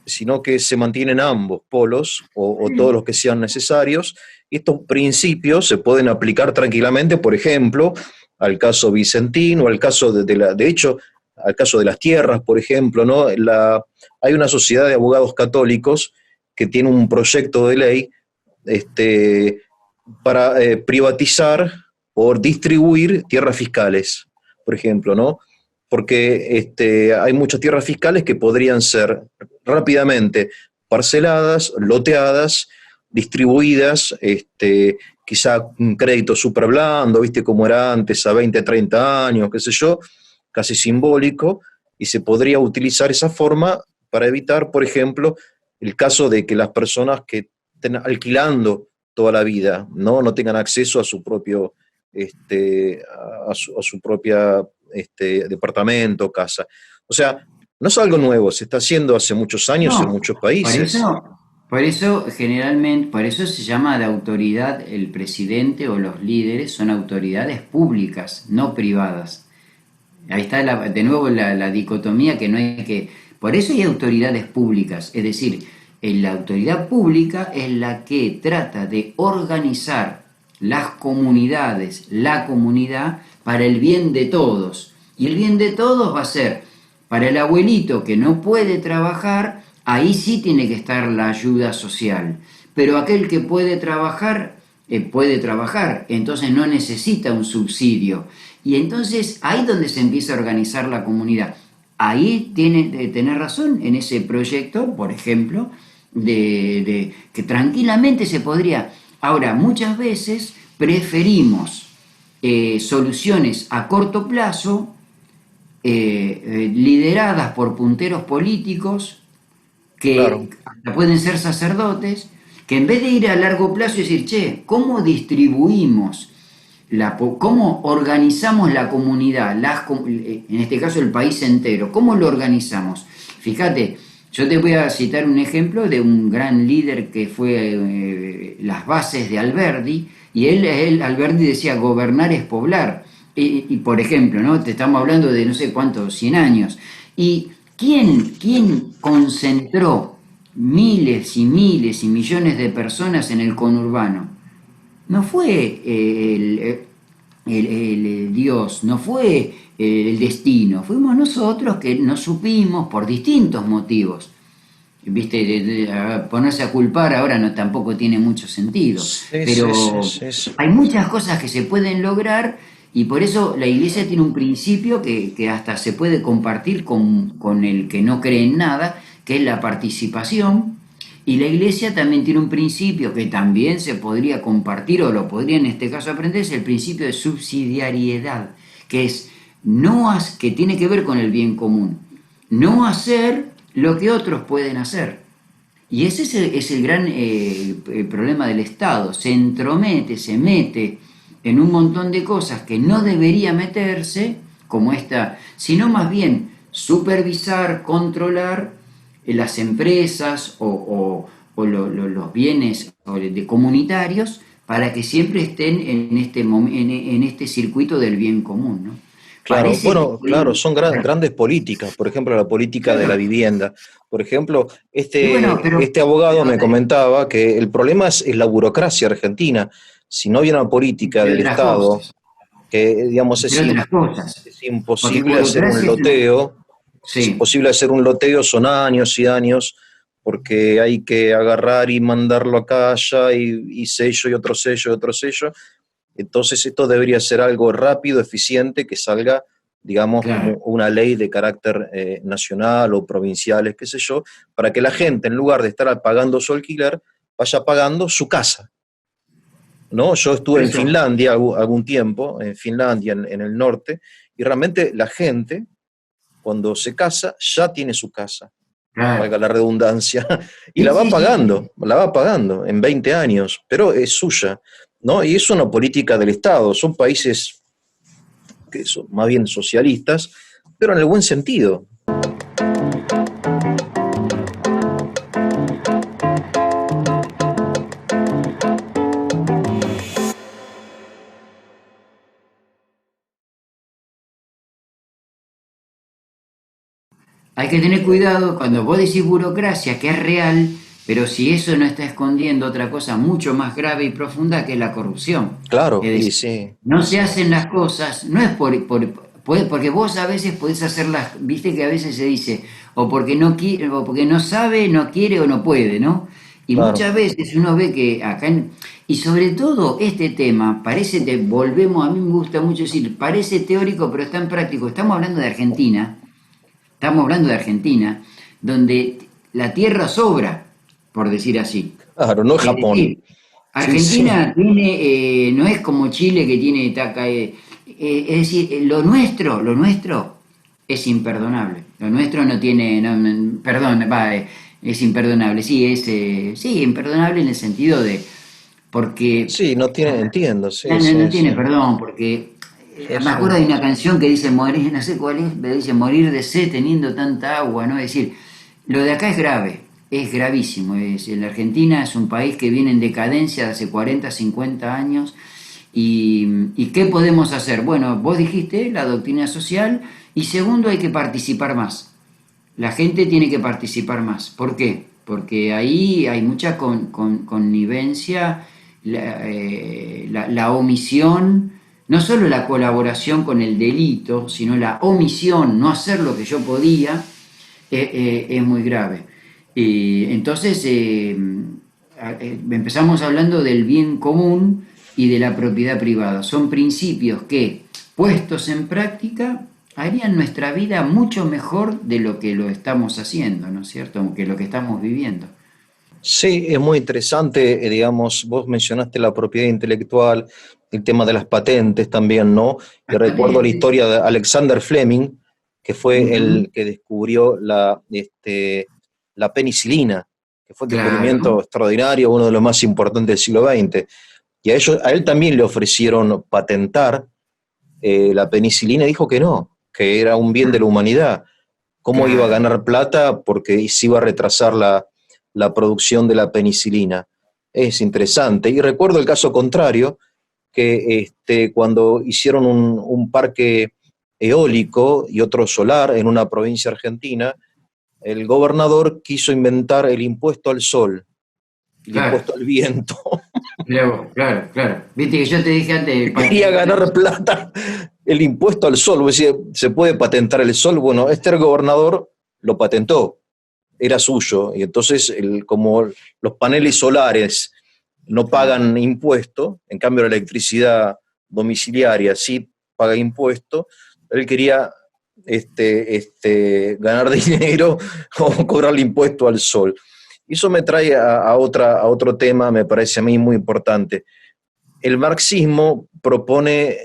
sino que se mantienen ambos polos o todos los que sean necesarios. Y estos principios se pueden aplicar tranquilamente, por ejemplo, al caso vicentino, al caso de hecho, al caso de las tierras, por ejemplo, ¿no? Hay una sociedad de abogados católicos que tiene un proyecto de ley este, para privatizar o distribuir tierras fiscales, por ejemplo, ¿no? Porque hay muchas tierras fiscales que podrían ser rápidamente parceladas, loteadas, distribuidas, quizá un crédito súper blando, viste como era antes, a 20, 30 años, qué sé yo, casi simbólico, y se podría utilizar esa forma para evitar, por ejemplo, el caso de que las personas que estén alquilando toda la vida no tengan acceso a su propio, a su propia departamento, casa. O sea, no es algo nuevo, se está haciendo hace muchos años en no, muchos por países. eso, por eso generalmente, por eso se llama de autoridad el presidente o los líderes son autoridades públicas, no privadas. Ahí está de nuevo la dicotomía que no hay que... Por eso hay autoridades públicas, es decir, la autoridad pública es la que trata de organizar las comunidades, la comunidad, para el bien de todos. Y el bien de todos va a ser, para el abuelito que no puede trabajar, ahí sí tiene que estar la ayuda social. Pero aquel que puede trabajar, entonces no necesita un subsidio. Y entonces ahí es donde se empieza a organizar la comunidad. Ahí tener razón en ese proyecto, por ejemplo, que tranquilamente se podría. Ahora, muchas veces preferimos soluciones a corto plazo, lideradas por punteros políticos que Claro, hasta pueden ser sacerdotes, que en vez de ir a largo plazo y decir, che, ¿cómo distribuimos, cómo organizamos la comunidad, en este caso el país entero, cómo lo organizamos? Fíjate, yo te voy a citar un ejemplo de un gran líder que fue las bases de Alberdi, y Alberdi decía, gobernar es poblar. Por ejemplo, ¿no? Te estamos hablando de no sé cuántos, 100 años. ¿Y quién concentró miles y miles y millones de personas en el conurbano? No fue el Dios, no fue el destino, fuimos nosotros que no supimos por distintos motivos. Viste, ponerse a culpar ahora no tampoco tiene mucho sentido, sí, sí, sí, pero sí, sí. hay muchas cosas que se pueden lograr, y por eso la iglesia tiene un principio que hasta se puede compartir con el que no cree en nada, que es la participación. Y la iglesia también tiene un principio que también se podría compartir, o lo podría en este caso aprender, es el principio de subsidiariedad, que es que tiene que ver con el bien común. No hacer lo que otros pueden hacer. Y ese es el gran problema del Estado. Se entromete, se mete en un montón de cosas que no debería meterse, como esta, sino más bien supervisar, controlar las empresas los bienes comunitarios para que siempre estén en en este circuito del bien común, ¿no? Claro, Parece que bueno, claro, son grandes políticas, por ejemplo, la política de la claro, vivienda. Por ejemplo, y bueno, este abogado pero me comentaba que el problema es la burocracia argentina. Si no hubiera una política entre del otras Estado, cosas, que digamos entre otras cosas, es porque imposible hacer un burocracia es una... loteo, es Sí, imposible hacer un loteo, son años y años, porque hay que agarrar y mandarlo acá, allá, y sello y otro sello y otro sello. Entonces esto debería ser algo rápido, eficiente, que salga, digamos, como claro. una ley de carácter nacional o provinciales, qué sé yo, para que la gente, en lugar de estar pagando su alquiler, vaya pagando su casa, ¿no? Yo Por estuve en eso, Finlandia algún tiempo, en Finlandia, en el norte, y realmente la gente, cuando se casa, ya tiene su casa, valga claro. la redundancia, y Sí, sí, sí, sí. la va pagando en 20 años, pero es suya, ¿no? Y es una política del Estado, son países que son más bien socialistas, pero en el buen sentido. Hay que tener cuidado cuando vos decís burocracia, que es real, pero si eso no está escondiendo otra cosa mucho más grave y profunda que es la corrupción. Claro, Es y decir, sí, no y se sí. hacen las cosas, no es porque vos a veces podés hacerlas, viste que a veces se dice, o porque no quiere, o porque no sabe, no quiere o no puede, ¿no? Y Claro. muchas veces uno ve que y sobre todo este tema, parece, volvemos, a mí me gusta mucho decir, parece teórico, pero está en práctico. Estamos hablando de Argentina. Estamos hablando de Argentina, donde la tierra sobra, por decir así. Claro, no es Es Japón. decir, Sí, sí. Argentina tiene, no es como Chile que tiene taca, es decir, lo nuestro es imperdonable. Lo nuestro no tiene, perdón, va, es imperdonable. Sí, sí, imperdonable en el sentido de, porque Sí, no tiene, entiendo, sí, no sí, tiene sí. perdón, porque Sí, me sí. acuerdo de una canción que dice morir, no sé cuál es, pero dice morir de sed teniendo tanta agua, ¿no? Es decir, lo de acá es grave, es gravísimo. La Argentina es un país que viene en decadencia de hace 40, 50 años. ¿Y qué podemos hacer? Bueno, vos dijiste la doctrina social y segundo hay que participar más. La gente tiene que participar más. ¿Por qué? Porque ahí hay mucha connivencia, la omisión, no solo la colaboración con el delito, sino la omisión, no hacer lo que yo podía, es muy grave. Entonces, empezamos hablando del bien común y de la propiedad privada. Son principios que, puestos en práctica, harían nuestra vida mucho mejor de lo que lo estamos haciendo, ¿no es cierto? Que lo que estamos viviendo. Sí, es muy interesante, digamos, vos mencionaste la propiedad intelectual, el tema de las patentes también, ¿no? Y Las recuerdo la patentes. historia de Alexander Fleming, que fue Ujú. el que descubrió la penicilina, que fue un descubrimiento Claro, extraordinario, uno de los más importantes del siglo XX. Y a él también le ofrecieron patentar la penicilina y dijo que no, que era un bien de la humanidad. ¿Cómo iba a claro, ganar plata? Porque se iba a retrasar la producción de la penicilina. Es interesante. Y recuerdo el caso contrario, que cuando hicieron un parque eólico y otro solar en una provincia argentina, el gobernador quiso inventar el impuesto al sol, el claro. impuesto al viento. Mirá vos, claro, claro. Viste que yo te dije antes, Quería ganar plata, el impuesto al sol. Decía, ¿se puede patentar el sol? Bueno, el gobernador lo patentó, era suyo, y entonces como los paneles solares no claro, pagan impuesto, en cambio la electricidad domiciliaria sí paga impuesto, él quería ganar dinero o cobrarle impuesto al sol. Y eso me trae a otro tema, me parece a mí muy importante. El marxismo propone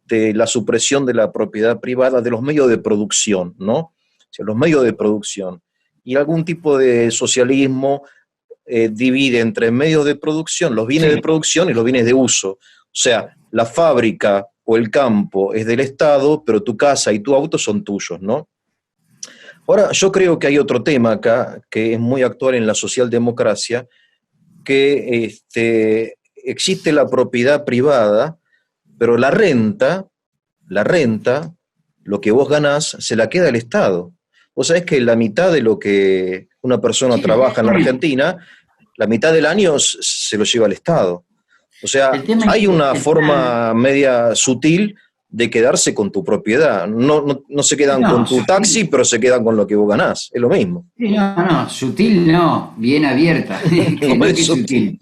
la supresión de la propiedad privada de los medios de producción, ¿no? O sea, los medios de producción. Y algún tipo de socialismo divide entre medios de producción, los bienes de producción y los bienes de uso. O sea, la fábrica o el campo es del Estado, pero tu casa y tu auto son tuyos, ¿no? Ahora, yo creo que hay otro tema acá que es muy actual en la socialdemocracia, que existe la propiedad privada, pero la renta, lo que vos ganás, se la queda el Estado. Vos sabés que la mitad de lo que una persona Sí, trabaja en la Argentina, la mitad del año se lo lleva el Estado. O sea, el tema es hay que una forma media sutil de quedarse con tu propiedad. No se quedan no, con tu taxi, sutil. pero se quedan con lo que vos ganás. Es lo mismo. Sí, no, no, sutil no, bien abierta, que No no que es sutil. sutil.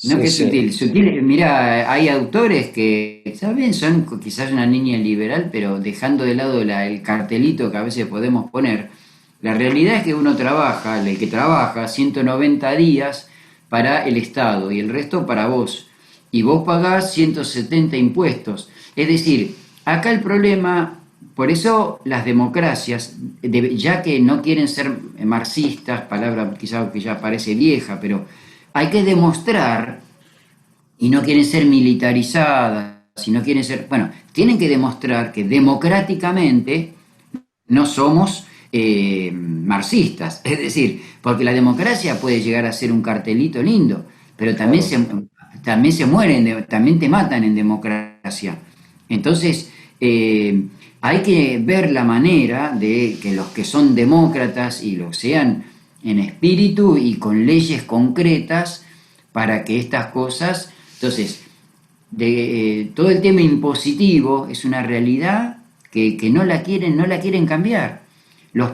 No Sí, que es sí. sutil. Sutil, mira, hay autores que, ¿saben? Son quizás una línea liberal, pero dejando de lado el cartelito que a veces podemos poner. La realidad es que uno trabaja, el que trabaja 190 días para el Estado y el resto para vos. Y vos pagás 170 impuestos. Es decir, acá el problema, por eso las democracias, ya que no quieren ser marxistas, palabra quizás que ya parece vieja, pero hay que demostrar, y no quieren ser militarizadas, y no quieren ser, bueno, tienen que demostrar que democráticamente no somos marxistas. Es decir, porque la democracia puede llegar a ser un cartelito lindo, pero Claro. también se mueren, también te matan en democracia. Entonces, hay que ver la manera de que los que son demócratas y lo sean en espíritu y con leyes concretas para que estas cosas, entonces, todo el tema impositivo es una realidad que no la quieren cambiar. Los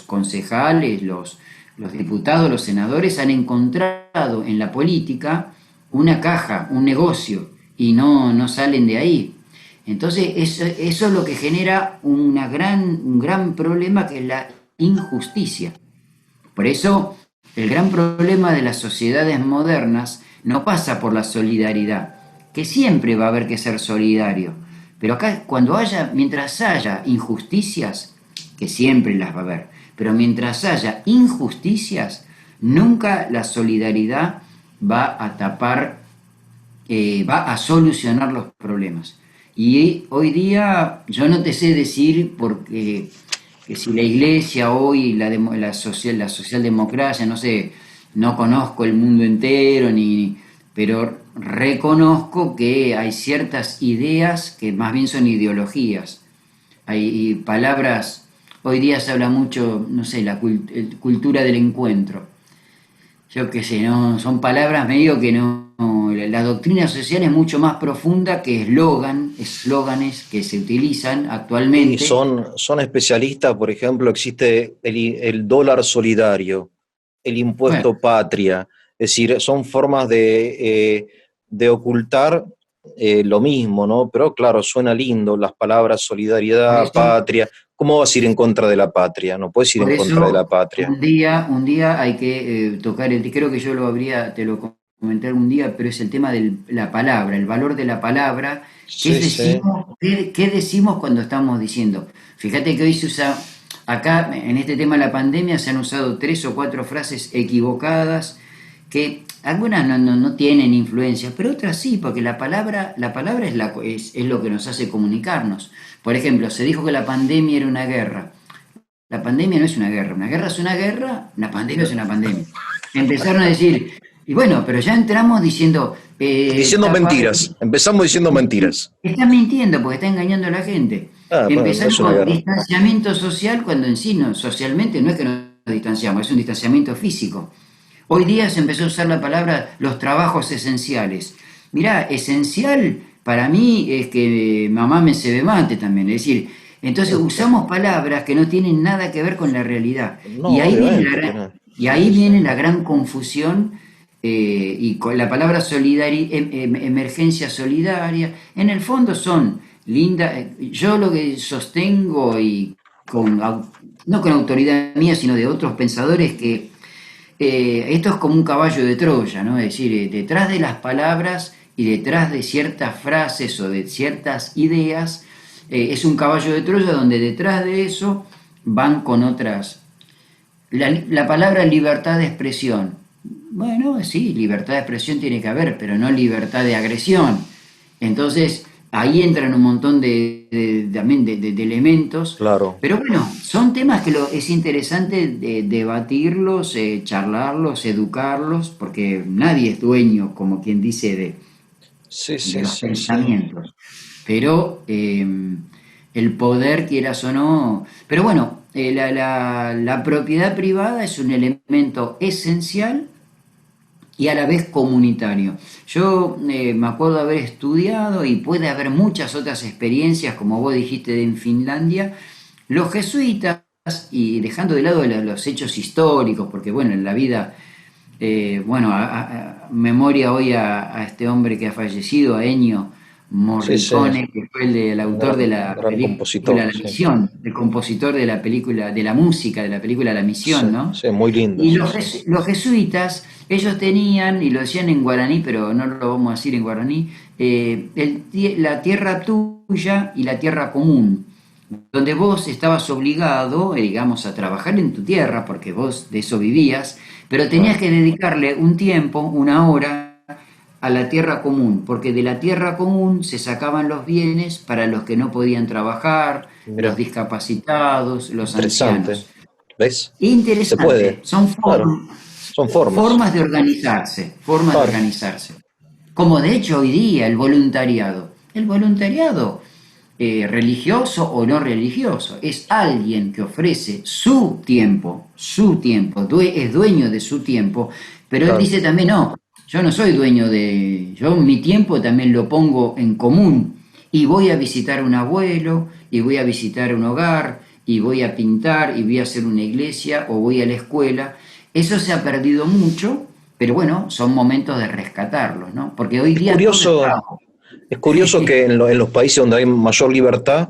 concejales, los diputados, los senadores han encontrado en la política una caja, un negocio, y no salen de ahí. Entonces, eso es lo que genera un gran problema, que es la injusticia. Por eso, el gran problema de las sociedades modernas no pasa por la solidaridad, que siempre va a haber que ser solidario. Pero acá, mientras haya injusticias, que siempre las va a haber, pero mientras haya injusticias, nunca la solidaridad va a tapar, va a solucionar los problemas. Y hoy día yo no te sé decir porque que si la iglesia hoy, la socialdemocracia, no sé, no conozco el mundo entero, pero reconozco que hay ciertas ideas que más bien son ideologías. Hay palabras, hoy día se habla mucho, no sé, cultura del encuentro. Yo qué sé, no, son palabras medio que no. La doctrina social es mucho más profunda que eslóganes que se utilizan Y actualmente. son especialistas, por ejemplo, existe el dólar solidario, el Bueno, impuesto patria, es decir, son formas de ocultar lo mismo, ¿no? Pero claro, suena lindo las palabras por solidaridad, eso patria. ¿Cómo vas a ir en contra de la patria? No puedes ir Por en contra de la eso, patria. un día hay que tocar creo que te lo comenté algún día, pero es el tema de la palabra, el valor de la palabra. ¿Qué Sí, sí. decimos, qué decimos cuando estamos diciendo? Fíjate que hoy se usa, acá en este tema de la pandemia se han usado 3 o 4 frases equivocadas, que algunas no tienen influencia, pero otras sí, porque la palabra es lo que nos hace comunicarnos. Por ejemplo, se dijo que la pandemia era una guerra. La pandemia no es una guerra es una guerra, una pandemia es una pandemia. Empezaron a decir, y bueno, pero ya entramos diciendo, Diciendo mentiras. Empezamos diciendo mentiras. está mintiendo porque está engañando a la gente. Ah, bueno, no Empezaron es una con guerra. distanciamiento social cuando en sí socialmente no es que nos distanciamos, es un distanciamiento físico. Hoy día se empezó a usar la palabra los trabajos esenciales. Mirá, esencial para mí es que mamá me se mate también. Es decir, entonces usamos palabras que no tienen nada que ver con la realidad. No, obviamente que no. Y ahí Sí, sí. viene la gran confusión, y con la palabra emergencia solidaria. En el fondo son lindas. Yo lo que sostengo, y no con autoridad mía, sino de otros pensadores, que esto es como un caballo de Troya, ¿no? Es decir, detrás de las palabras y detrás de ciertas frases o de ciertas ideas, es un caballo de Troya donde detrás de eso van con otras. La palabra libertad de expresión. Bueno, sí, libertad de expresión tiene que haber, pero no libertad de agresión. Entonces, ahí entran un montón también de elementos. Claro. Pero bueno, son temas que es interesante debatirlos, charlarlos, educarlos, porque nadie es dueño, como quien dice, Sí, de sí, los sí, sí. pensamientos. Pero el poder, quieras o no. Pero bueno, la propiedad privada es un elemento esencial y a la vez comunitario. Yo me acuerdo haber estudiado y puede haber muchas otras experiencias, como vos dijiste, en Finlandia. Los jesuitas, y dejando de lado los hechos históricos, porque bueno, en la vida, bueno, memoria hoy a este hombre que ha fallecido, a Ennio Sí, sí. Morricone, que fue el Un autor de gran, la gran película compositor, La sí. Misión, el compositor de la película, de la música de la película La Sí, Misión, ¿no? sí, muy lindo, Y sí, sí. los jesuitas, ellos tenían, y lo decían en guaraní, pero no lo vamos a decir en guaraní, la tierra tuya y la tierra común, donde vos estabas obligado, digamos, a trabajar en tu tierra, porque vos de eso vivías, pero tenías Claro. que dedicarle un tiempo, una hora, a la tierra común, porque de la tierra común se sacaban los bienes para los que no podían trabajar, los Mira, discapacitados, los interesante. ancianos. ¿Ves? Se Interesante, puede. son Claro. Son formas. formas de organizarse, formas de Claro. organizarse. Como de hecho hoy día el voluntariado. El voluntariado, religioso o no religioso, es alguien que ofrece su tiempo, es dueño de su tiempo, pero él Claro. dice también, no, yo no soy dueño yo mi tiempo también lo pongo en común y voy a visitar a un abuelo y voy a visitar un hogar y voy a pintar y voy a hacer una iglesia o voy a la escuela. Eso se ha perdido mucho, pero bueno, son momentos de rescatarlos, ¿no? Porque hoy Es día todo está... curioso, es curioso que en los países donde hay mayor libertad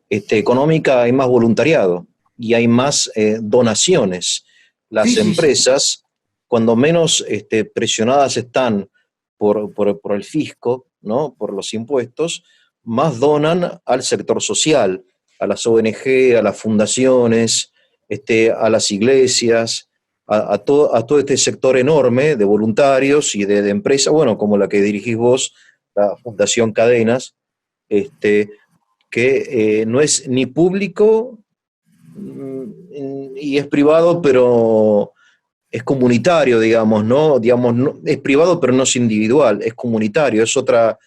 económica hay más voluntariado y hay más donaciones. Sí, Las sí, sí. empresas, cuando menos presionadas están por el fisco, ¿no? Por los impuestos, más donan al sector social, a las ONG, a las fundaciones, a las iglesias, a todo este sector enorme de voluntarios y de empresas, bueno, como la que dirigís vos, la Fundación Cadenas, este, que no es ni público y es privado, pero es comunitario, digamos, ¿no? Digamos, no, es privado, pero no es individual, es comunitario, es otra,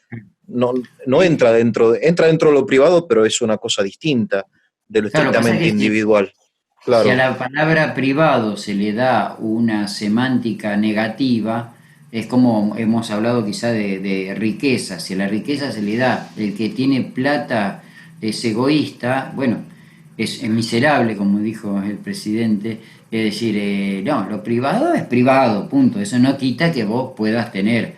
no Sí, entra dentro de lo privado, pero es una cosa distinta de lo claro, pasa estrictamente que individual. si a Claro, la palabra privado se le da una semántica negativa, es como hemos hablado quizá de riqueza. Si a la riqueza se le da el que tiene plata es egoísta, bueno, es miserable, como dijo el presidente. Es decir, no, lo privado es privado, punto. Eso no quita que vos puedas tener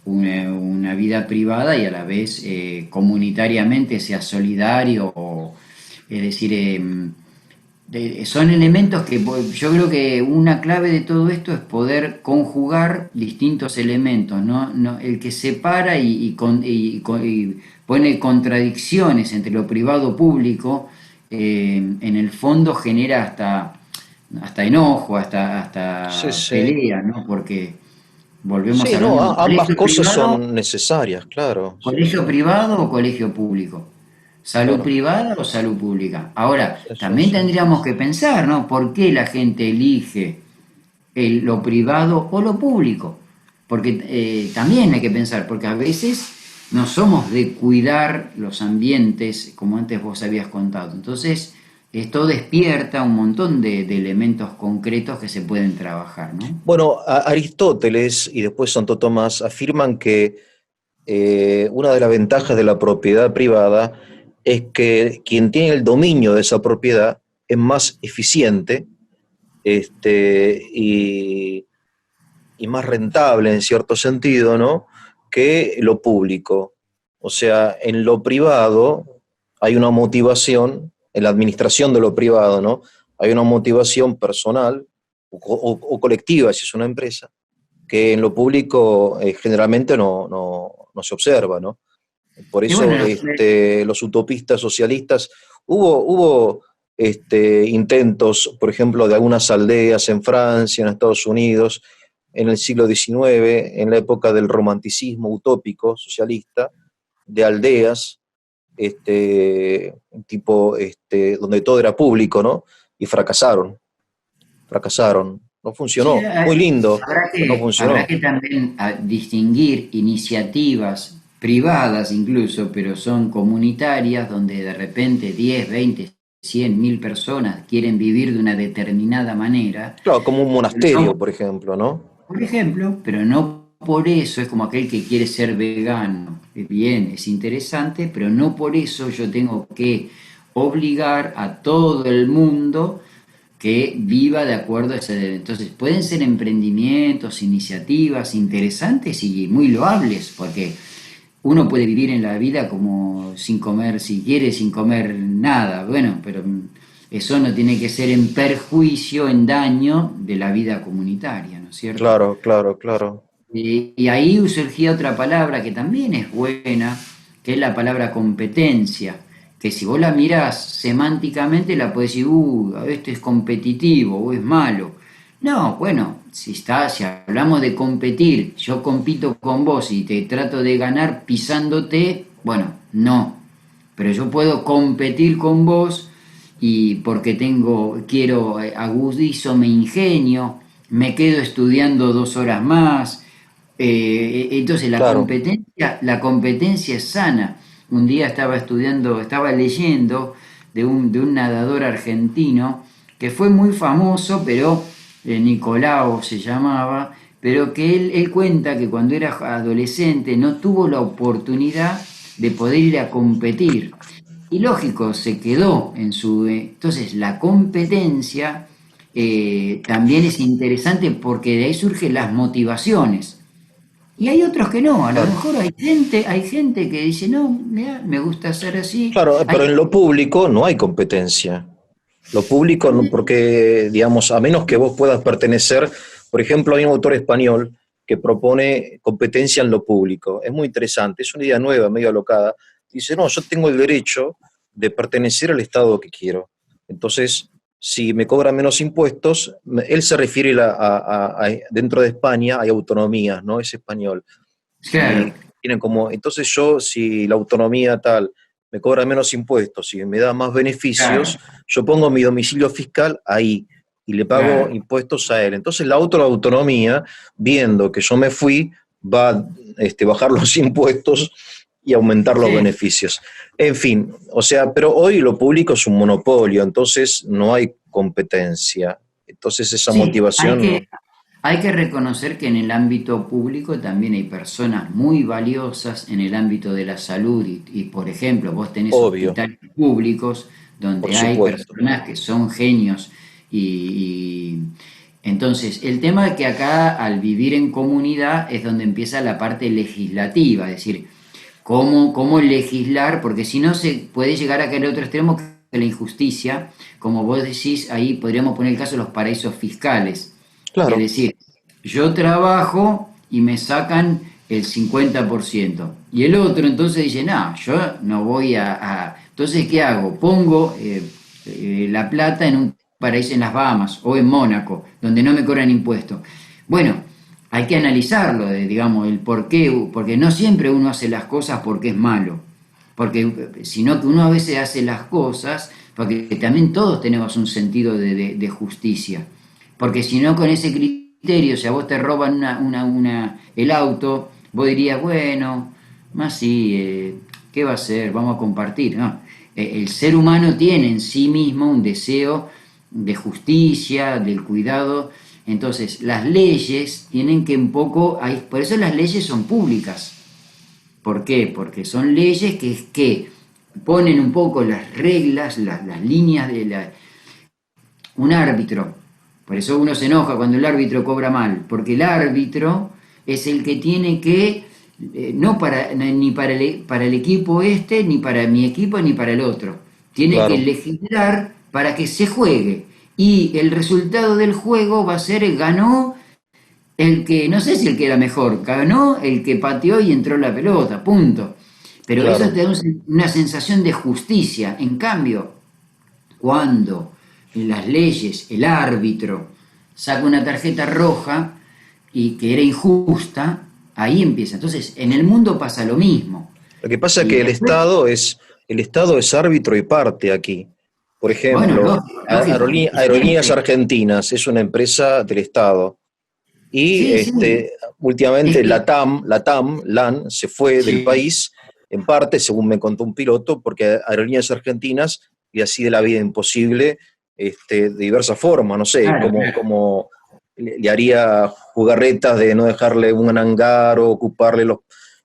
una vida privada y a la vez comunitariamente seas solidario. Es decir, son elementos que yo creo que una clave de todo esto es poder conjugar distintos elementos, ¿no? El que separa y pone contradicciones entre lo privado y público, en el fondo genera hasta enojo, sí, hasta sí. pelea, ¿no? Porque volvemos Sí, a lo no, mismo. ambas cosas son necesarias, claro, sí, ¿Colegio sí, privado o colegio público? ¿Salud claro. privada o salud pública? Ahora, Sí, sí, también sí. tendríamos que pensar, ¿no? ¿Por qué la gente elige lo privado o lo público? Porque también hay que pensar, porque a veces no somos de cuidar los ambientes, como antes vos habías contado. Entonces, esto despierta un montón de elementos concretos que se pueden trabajar, ¿no? Bueno, Aristóteles y después Santo Tomás afirman que una de las ventajas de la propiedad privada es que quien tiene el dominio de esa propiedad es más eficiente y, y más rentable en cierto sentido, ¿no? Que lo público. O sea, en lo privado hay una motivación, en la administración de lo privado, ¿no? Hay una motivación personal o colectiva, si es una empresa, que en lo público generalmente no se observa, ¿no? Por Y bueno, eso los utopistas socialistas, hubo intentos, por ejemplo, de algunas aldeas en Francia, en Estados Unidos, en el siglo XIX, en la época del romanticismo utópico socialista, de aldeas, tipo, donde todo era público, ¿no? Y fracasaron, no Sí, funcionó, muy lindo, pero no habrá funcionó. que también distinguir iniciativas privadas incluso, pero son comunitarias, donde de repente 10, 20, 100, 1000 personas quieren vivir de una determinada manera. Claro, como un monasterio, No, por ejemplo, ¿no? por ejemplo, pero no por eso es como aquel que quiere ser vegano. Bien, es interesante, pero no por eso yo tengo que obligar a todo el mundo que viva de acuerdo a ese deber. Entonces, pueden ser emprendimientos, iniciativas interesantes y muy loables, porque uno puede vivir en la vida como sin comer, si quiere, sin comer nada, bueno, pero eso no tiene que ser en perjuicio, en daño de la vida comunitaria, ¿no es cierto? Claro, claro, claro. Y ahí surgía otra palabra que también es buena, que es la palabra competencia, que si vos la mirás semánticamente la podés decir, esto es competitivo o es malo. No, bueno, si hablamos de competir, yo compito con vos y te trato de ganar pisándote, bueno, no. Pero yo puedo competir con vos y porque quiero, agudizo mi ingenio, me quedo estudiando 2 horas más. Entonces Claro. la competencia es sana. Un día estaba leyendo de un nadador argentino que fue muy famoso, pero Nicolao se llamaba, pero que él cuenta que cuando era adolescente no tuvo la oportunidad de poder ir a competir. Y lógico, se quedó en su... entonces, la competencia también es interesante porque de ahí surgen las motivaciones. Y hay otros que no, a lo Claro. mejor hay gente que dice, no, mirá, me gusta hacer así. Claro, pero Hay, en lo público no hay competencia. Lo público, porque, digamos, a menos que vos puedas pertenecer, por ejemplo, hay un autor español que propone competencia en lo público. Es muy interesante, es una idea nueva, medio alocada. Dice, no, yo tengo el derecho de pertenecer al Estado que quiero. Entonces, si me cobran menos impuestos, él se refiere dentro de España hay autonomías, ¿no? Es español. claro, Si tienen como, entonces yo, si la autonomía tal me cobra menos impuestos y me da más claro, beneficios, yo pongo mi domicilio fiscal ahí y le pago claro. impuestos a él. Entonces la otra autonomía, viendo que yo me fui, va a bajar los impuestos y aumentar los Sí, beneficios. En fin, o sea, pero hoy lo público es un monopolio, entonces no hay competencia. Entonces esa sí, hay motivación, que, hay que reconocer que en el ámbito público también hay personas muy valiosas en el ámbito de la salud por ejemplo, vos tenés obvio, hospitales públicos por donde hay supuesto. personas que son genios y entonces el tema es que acá al vivir en comunidad es donde empieza la parte legislativa, es decir, cómo legislar, porque si no se puede llegar a caer a otro extremo que es la injusticia, como vos decís, ahí podríamos poner el caso de los paraísos fiscales. Es Claro, decir, yo trabajo y me sacan el 50%. Y el otro entonces dice, no, yo no voy Entonces, ¿qué hago? Pongo la plata en un paraíso en las Bahamas o en Mónaco, donde no me cobran impuestos. Bueno, hay que analizarlo, digamos, el por qué, porque no siempre uno hace las cosas porque es malo, sino que uno a veces hace las cosas porque también todos tenemos un sentido de justicia. Porque si no, con ese criterio, si a vos te roban el auto, vos dirías, bueno, más sí, ¿qué va a ser? Vamos a compartir. No, el ser humano tiene en sí mismo un deseo de justicia, del cuidado. Entonces, las leyes tienen que un poco, por eso las leyes son públicas. ¿Por qué? Porque son leyes que ponen un poco las reglas, las líneas un árbitro. Por eso uno se enoja cuando el árbitro cobra mal, porque el árbitro es el que tiene que, no para, ni para el equipo este, ni para mi equipo, ni para el otro. Tiene que claro. legislar para que se juegue. Y el resultado del juego va a ser ganó el que, no sé si el que era mejor, ganó el que pateó y entró la pelota, punto. Pero eso Claro, te da una sensación de justicia. En cambio, cuando en las leyes el árbitro saca una tarjeta roja y que era injusta, ahí empieza. Entonces, en el mundo pasa lo mismo. Lo que pasa es Y que después, el Estado es árbitro y parte aquí. Por bueno, ejemplo, lógico, Aerolíneas siempre. Argentinas es una empresa del Estado y Sí, sí, es últimamente que, LAN, se fue del sí, país, en parte, según me contó un piloto, porque Aerolíneas Argentinas y así de la vida imposible de diversas formas, no sé, claro, claro. como le haría jugarretas de no dejarle un hangar o ocuparle los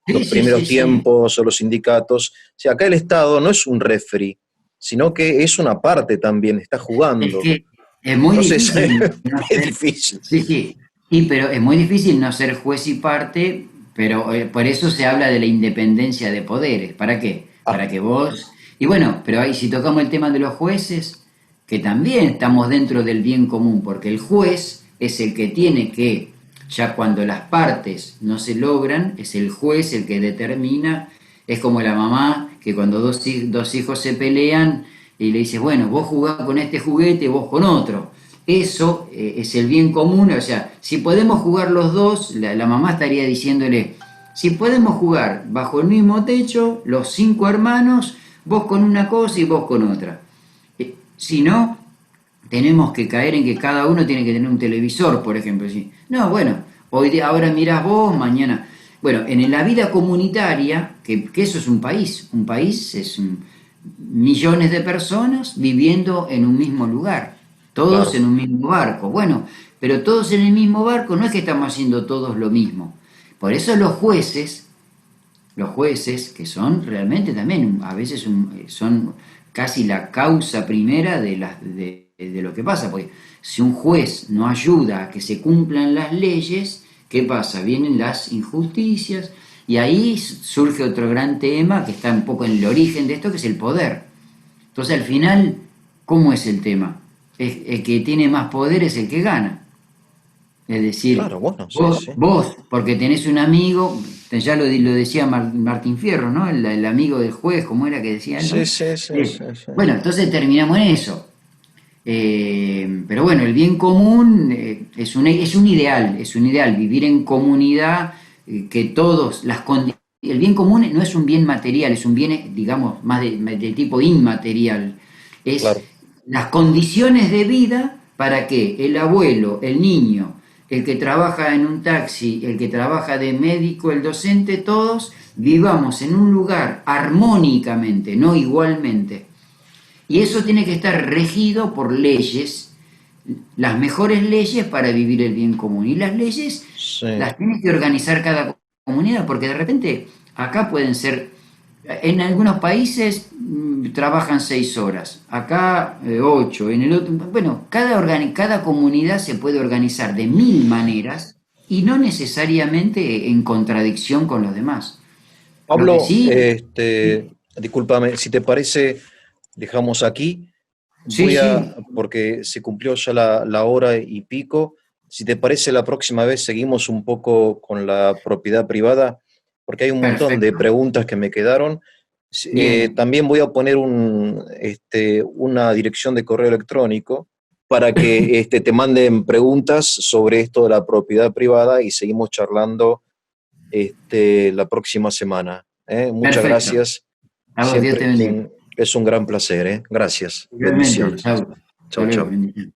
Sí, sí, primeros sí, sí. tiempos o los sindicatos. O sea, acá el Estado no es un referee, sino que es una parte también, está Es jugando. que es muy Entonces, difícil no es ser, difícil. sí, sí, y pero es muy difícil no ser juez y parte, pero por eso se habla de la independencia de poderes. ¿Para qué? Ah, Para que vos, y bueno, pero ahí si tocamos el tema de los jueces, que también estamos dentro del bien común, porque el juez es el que tiene que, ya cuando las partes no se logran, es el juez el que determina, es como la mamá que cuando dos hijos se pelean, y le dices, bueno, vos jugás con este juguete, vos con otro. Eso es el bien común, o sea, si podemos jugar los dos, la mamá estaría diciéndole, si podemos jugar bajo el mismo techo, los 5 hermanos, vos con una cosa y vos con otra. Si no, tenemos que caer en que cada uno tiene que tener un televisor, por ejemplo. ¿Sí? No, bueno, ahora mirás vos, mañana. Bueno, en la vida comunitaria, que eso es un país es millones de personas viviendo en un mismo lugar, todos claro. en un mismo barco. Bueno, pero todos en el mismo barco no es que estamos haciendo todos lo mismo. Por eso los jueces, que son realmente también a veces son casi la causa primera de lo que pasa, porque si un juez no ayuda a que se cumplan las leyes, ¿qué pasa? Vienen las injusticias y ahí surge otro gran tema que está un poco en el origen de esto, que es el poder. Entonces al final, ¿cómo es el tema? El que tiene más poder es el que gana. Es decir, Claro, bueno, sí, vos, sí. vos porque tenés un amigo, ya lo decía Martín Fierro, ¿no? El amigo del juez, ¿cómo era que decía él, Sí, no? sí, sí, sí, sí. Bueno, entonces terminamos en eso. Pero bueno, el bien común es un ideal, vivir en comunidad, que todos, el bien común no es un bien material, es un bien, digamos, más de tipo inmaterial. Es Claro. las condiciones de vida para que el abuelo, el niño, el que trabaja en un taxi, el que trabaja de médico, el docente, todos vivamos en un lugar armónicamente, no igualmente. Y eso tiene que estar regido por leyes, las mejores leyes para vivir el bien común. Y las leyes Sí. las tiene que organizar cada comunidad, porque de repente acá pueden ser, en algunos países trabajan 6 horas, acá 8, en el otro, bueno, cada comunidad se puede organizar de mil maneras y no necesariamente en contradicción con los demás. Lo que Pablo, sí, discúlpame, si te parece, dejamos aquí. sí, sí, Porque se cumplió ya la hora y pico. Si te parece, la próxima vez seguimos un poco con la propiedad privada, porque hay un montón de perfecto, preguntas que me quedaron. bien. También voy a poner una dirección de correo electrónico para que te manden preguntas sobre esto de la propiedad privada y seguimos charlando la próxima semana. ¿Eh? Muchas Perfecto. gracias. A vos, Dios te bendiga. Es un gran placer. ¿Eh? Gracias. Igualmente, Bendiciones. chao. Hasta Chau, luego, chau. bendiciones.